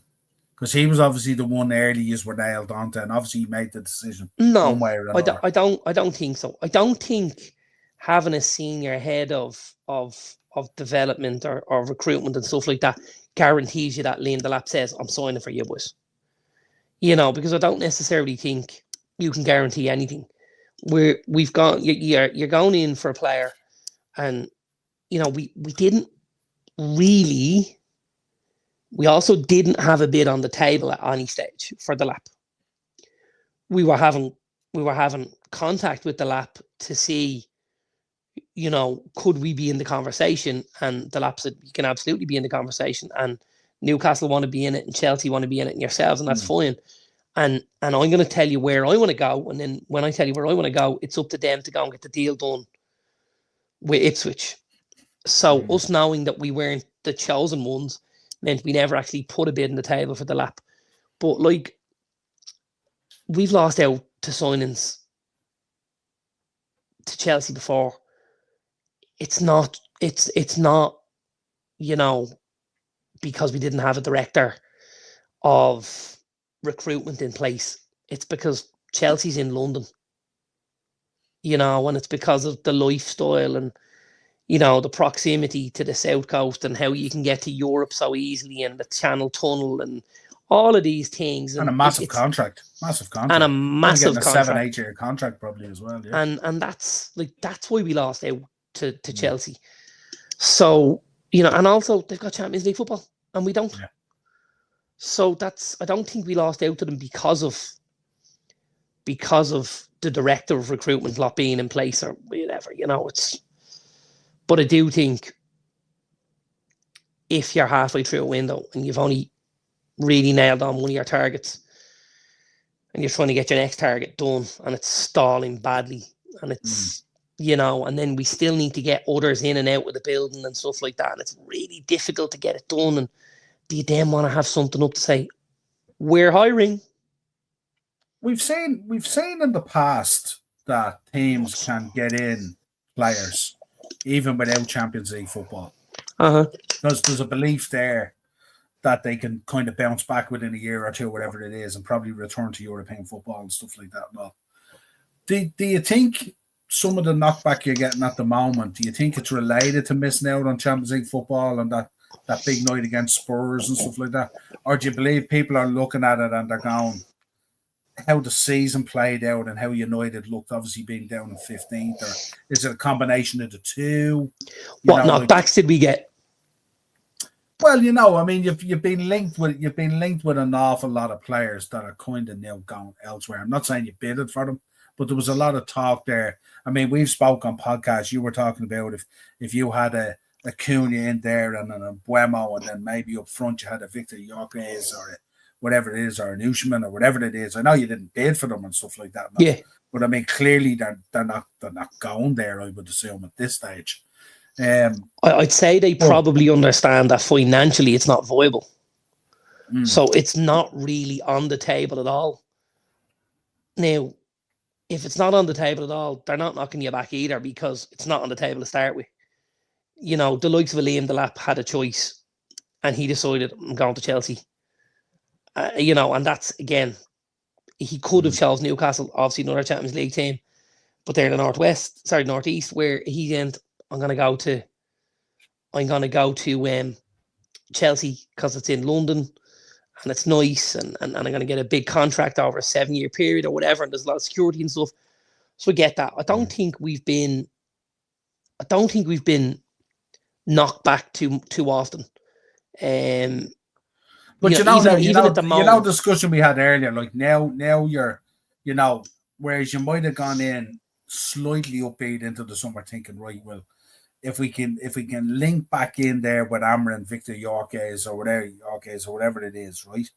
Because he was obviously the one early you were nailed onto, and obviously he made the decision. No, one way or another. I don't think so. I don't think having a senior head of development or recruitment and stuff like that guarantees you that Liam Delap says, I'm signing for you boys. You know, because I don't necessarily think you can guarantee anything. We've gone, you're going in for a player, and you know, we didn't really. We also didn't have a bid on the table at any stage for the lap. We were having contact with the lap to see, you know, could we be in the conversation? And the lap said, you can absolutely be in the conversation. And Newcastle want to be in it, and Chelsea want to be in it, and yourselves, and that's fine. And I'm going to tell you where I want to go, and then when I tell you where I want to go, it's up to them to go and get the deal done with Ipswich. So us knowing that we weren't the chosen ones meant we never actually put a bid on the table for the lap. But like, we've lost out to signings to Chelsea before. It's not, you know, because we didn't have a director of recruitment in place. It's because Chelsea's in London, you know, and it's because of the lifestyle and, you know, the proximity to the South Coast and how you can get to Europe so easily, and the Channel Tunnel and all of these things. And a massive contract. And a massive contract. 7-8 year contract probably as well. Yeah. And that's why we lost out to Chelsea. So, you know, and also they've got Champions League football and we don't. Yeah. So I don't think we lost out to them because of the director of recruitment not being in place or whatever, you know. But I do think if you're halfway through a window and you've only really nailed on one of your targets and you're trying to get your next target done and it's stalling badly and it's, you know, and then we still need to get others in and out of the building and stuff like that, and it's really difficult to get it done, and do you then want to have something up to say, we're hiring? We've seen in the past that teams can get in players even without Champions League football. Because there's a belief there that they can kind of bounce back within a year or two, whatever it is, and probably return to European football and stuff like that. Well, do you think some of the knockback you're getting at the moment, do you think it's related to missing out on Champions League football and that big night against Spurs and stuff like that? Or do you believe people are looking at it and they're going, how the season played out and how United looked, obviously being down in 15th, or is it a combination of the two? What knockbacks did we get? Well, you know, I mean, you've been linked with an awful lot of players that are kind of now gone elsewhere. I'm not saying you bidded for them, but there was a lot of talk there. I mean, we've spoke on podcasts. You were talking about if you had a Cunha in there and a Buemo, and then maybe up front you had a Victor Yorkes or whatever it is, or an Usman or whatever it is. I know you didn't bid for them and stuff like that. Yeah. But I mean, clearly they're not going there, I would assume, at this stage. I'd say they probably understand that financially it's not viable. So it's not really on the table at all. Now, if it's not on the table at all, they're not knocking you back either, because it's not on the table to start with. You know, the likes of Liam Delap had a choice and he decided, I'm going to Chelsea. You know, and that's, again, he could have chosen Newcastle, obviously another Champions League team, but they're in the northeast, where he went, I'm going to go to Chelsea because it's in London and it's nice, and I'm going to get a big contract over a 7-year period or whatever, and there's a lot of security and stuff. So I get that. I don't think we've been knocked back too often. But you know, the discussion we had earlier, like now you're, you know, whereas you might have gone in slightly upbeat into the summer thinking, right, well, if we can link back in there with Amrin, Victor Yorkes or whatever it is, right?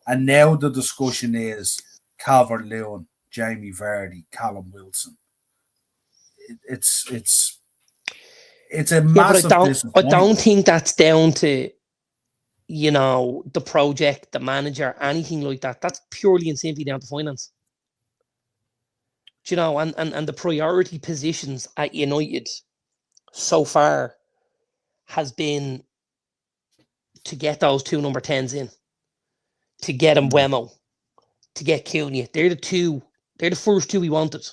And now the discussion is Calvert-Lewin, Jamie Vardy, Callum Wilson. It's a massive disappointment. I don't think that's down to, you know, the project, the manager, anything like that. That's purely and simply down to finance. Do you know, and the priority positions at United so far has been to get those two number 10s in, to get Mbeumo, to get Cunha. They're the first two we wanted,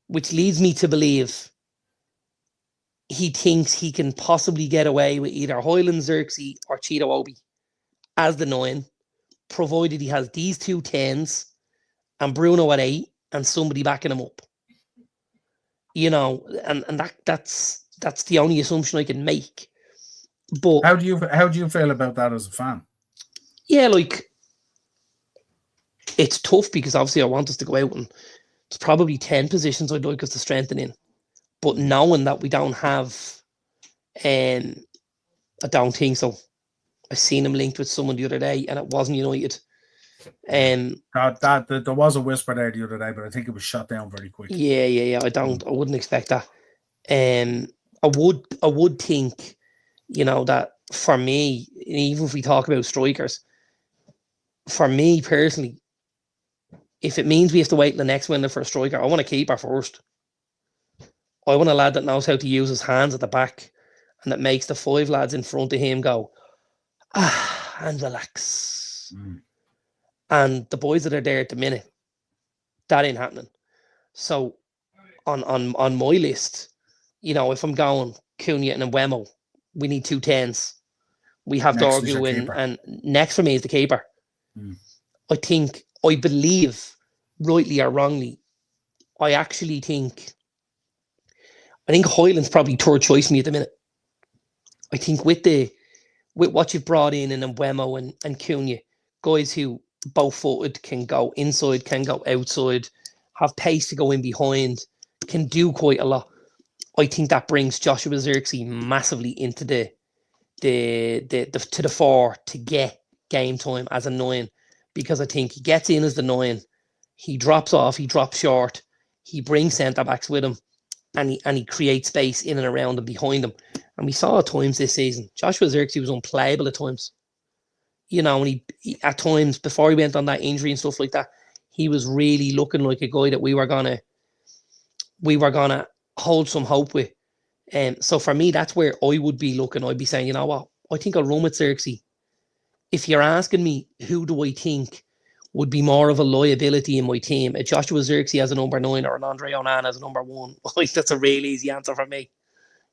which leads me to believe he thinks he can possibly get away with either Hoyland Xerxes or Cheeto Obi as the 9, provided he has these two 10s and Bruno at 8 and somebody backing him up. You know, and that's the only assumption I can make. But how do you feel about that as a fan? Yeah, like, it's tough because obviously I want us to go out, and there's probably 10 positions I'd like us to strengthen in. But knowing that we don't have, I don't think so. I seen him linked with someone the other day, and it wasn't United. There was a whisper there the other day, but I think it was shut down very quickly. Yeah. I wouldn't expect that. I would think, that for me, even if we talk about strikers, for me personally, if it means we have to wait till the next window for a striker, I want to keep her first. I want a lad that knows how to use his hands at the back and that makes the 5 lads in front of him go, and relax. And the boys that are there at the minute, that ain't happening. So on my list, if I'm going Cunha and Wemo, we need 2 10s. We have Dorgu and next for me is the keeper. I believe, rightly or wrongly, I think Hoyland's probably third choice for me at the minute. I think with what you've brought in Mbeumo and Cunha, guys who both-footed, can go inside, can go outside, have pace to go in behind, can do quite a lot. I think that brings Joshua Zirkzee massively into the to the fore to get game time as a 9, because I think he gets in as the 9, he drops off, he drops short, he brings centre backs with him, and he creates space in and around and behind him. And we saw at times this season, Joshua Zirkzee was unplayable at times. And he at times, before he went on that injury and stuff like that, he was really looking like a guy that we were gonna hold some hope with. So for me, that's where I would be looking. I'd be saying, you know what, I think I'll run with Zirkzee. If you're asking me, who do I think would be more of a liability in my team, a Joshua Zirkzee as a number 9 or an Andre Onana as a number 1, that's a real easy answer for me.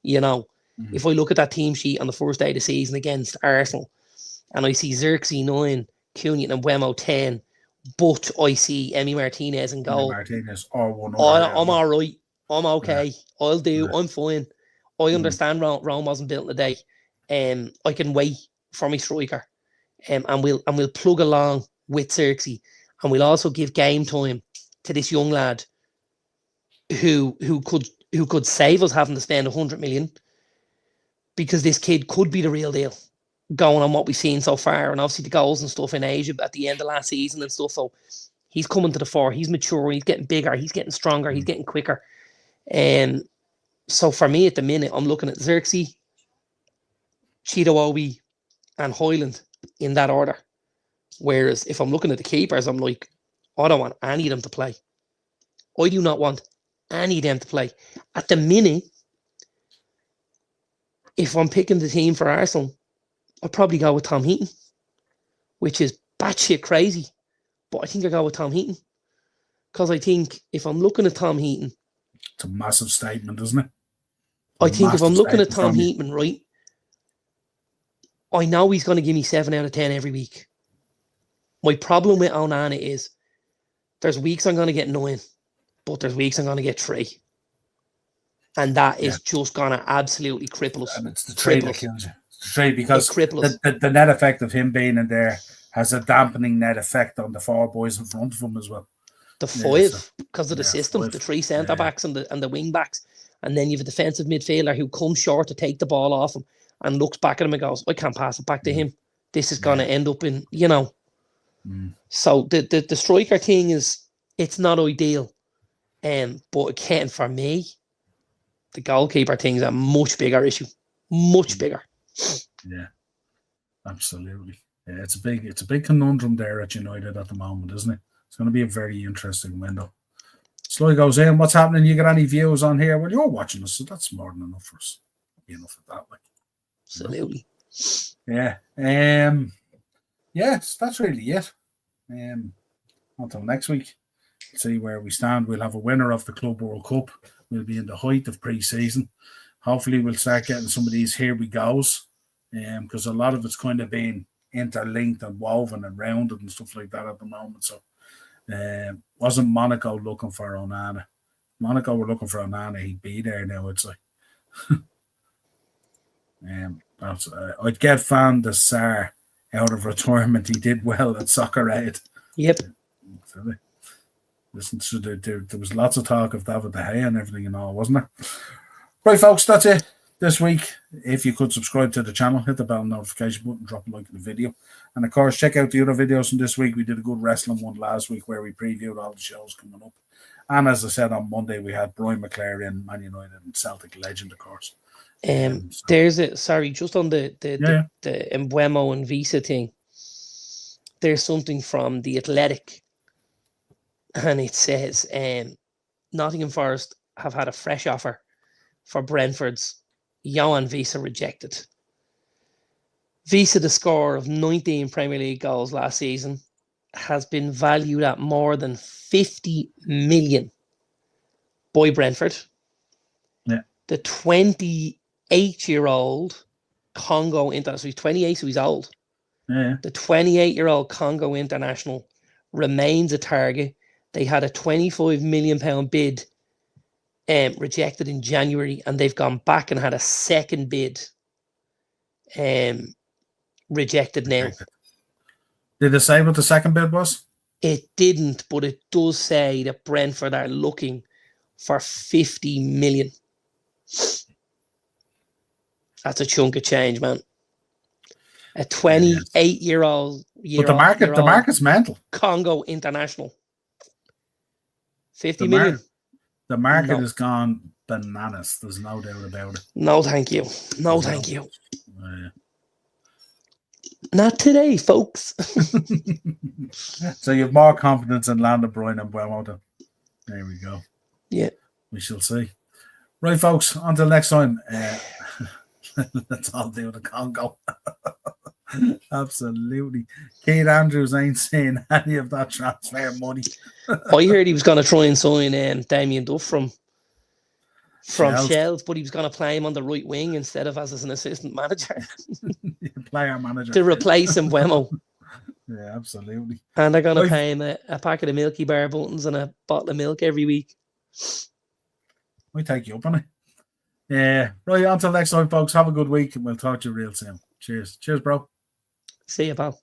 If I look at that team sheet on the first day of the season against Arsenal, and I see Zirkzee 9, Cunha and Mbeumo 10, but I see Emi Martinez in goal. Martinez or one. I'm all right. I'm okay. Yeah. I'll do. Yeah. I'm fine. I understand Rome wasn't built in a day. I can wait for my striker. And we'll plug along with Zirkzee, and we'll also give game time to this young lad who could save us having to spend 100 million, because this kid could be the real deal, going on what we've seen so far, and obviously the goals and stuff in Asia at the end of last season and stuff. So he's coming to the fore. He's mature. He's getting bigger. He's getting stronger. He's getting quicker. So for me at the minute, I'm looking at Zirkzee, Cheeto Obi, and Hoyland in that order. Whereas if I'm looking at the keepers, I'm like, I don't want any of them to play. I do not want any of them to play. At the minute, if I'm picking the team for Arsenal, I'd probably go with Tom Heaton, which is batshit crazy. But I think I go with Tom Heaton. Because I think if I'm looking at Tom Heaton, it's a massive statement, isn't it? I think if I'm looking at Tom Heaton, right, I know he's going to give me 7 out of 10 every week. My problem with Onana is there's weeks I'm going to get 9, but there's weeks I'm going to get 3. And that is just going to absolutely cripple us. And it's the trade that kills you. It's the trade, because the net effect of him being in there has a dampening net effect on the 4 boys in front of him as well. The 5, because of the system, 5. The 3 centre backs and the wing backs. And then you have a defensive midfielder who comes short to take the ball off him and looks back at him and goes, I can't pass it back to him. This is going to end up in, So the striker thing it's not ideal. But again, for me, the goalkeeper thing is a much bigger issue. Much bigger. Yeah, absolutely. Yeah, it's a big conundrum there at United at the moment, isn't it? It's going to be a very interesting window. Sloy goes in. What's happening? You got any views on here? Well, you're watching us, so that's more than enough for us. Be enough of that, like. Absolutely. Yeah. Yes, that's really it. Until next week, see where we stand. We'll have a winner of the Club World Cup. We'll be in the height of pre-season. Hopefully, we'll start getting some of these here we goes, because a lot of it's kind of been interlinked and woven and rounded and stuff like that at the moment. So, wasn't Monaco looking for Onana? Monaco were looking for Onana. He'd be there now, I'd say. I'd get Van der Sar out of retirement. He did well at Soccer Aid. Yep. Listen, so there was lots of talk of David De Gea and everything and all, wasn't there? Right, folks, that's it. this week. If you could subscribe to the channel, hit the bell notification button, drop a like in the video. And of course, check out the other videos from this week. We did a good wrestling one last week where we previewed all the shows coming up. And as I said, on Monday, we had Brian McClare in Man United and Celtic legend, of course. There's just on the Embuemo and Visa thing. There's something from The Athletic, and it says Nottingham Forest have had a fresh offer for Brentford's Johan Visa rejected. Visa, the scorer of 19 Premier League goals last season, has been valued at more than 50 million by Brentford. Yeah. The 28-year-old Congo international, so he's 28, so he's old. Yeah. The 28-year-old Congo international remains a target. They had a £25 million bid rejected in January, and they've gone back and had a second bid rejected now. Did it say what the second bid was? It didn't, but it does say that Brentford are looking for 50 million. That's a chunk of change, man. A 28-year-old. But the market's mental. Congo international. 50 million. The market has gone bananas. There's no doubt about it. No, thank you. No, thank you. Yeah. Not today, folks. So you have more confidence in landing Brian and Embuemo. There we go. Yeah. We shall see. Right, folks. Until next time. Let's all do the Congo. Absolutely. Keith Andrews ain't saying any of that transfer money. I heard he was going to try and sign Damien Duff from Shells, but he was going to play him on the right wing instead of as an assistant manager. Player manager. To replace Embuemo. Yeah, absolutely. And they're going to pay him a packet of Milky Bar buttons and a bottle of milk every week. We take you up on it. Yeah. Right, until next time, folks. Have a good week, and we'll talk to you real soon. Cheers. Cheers, bro. See you, pal.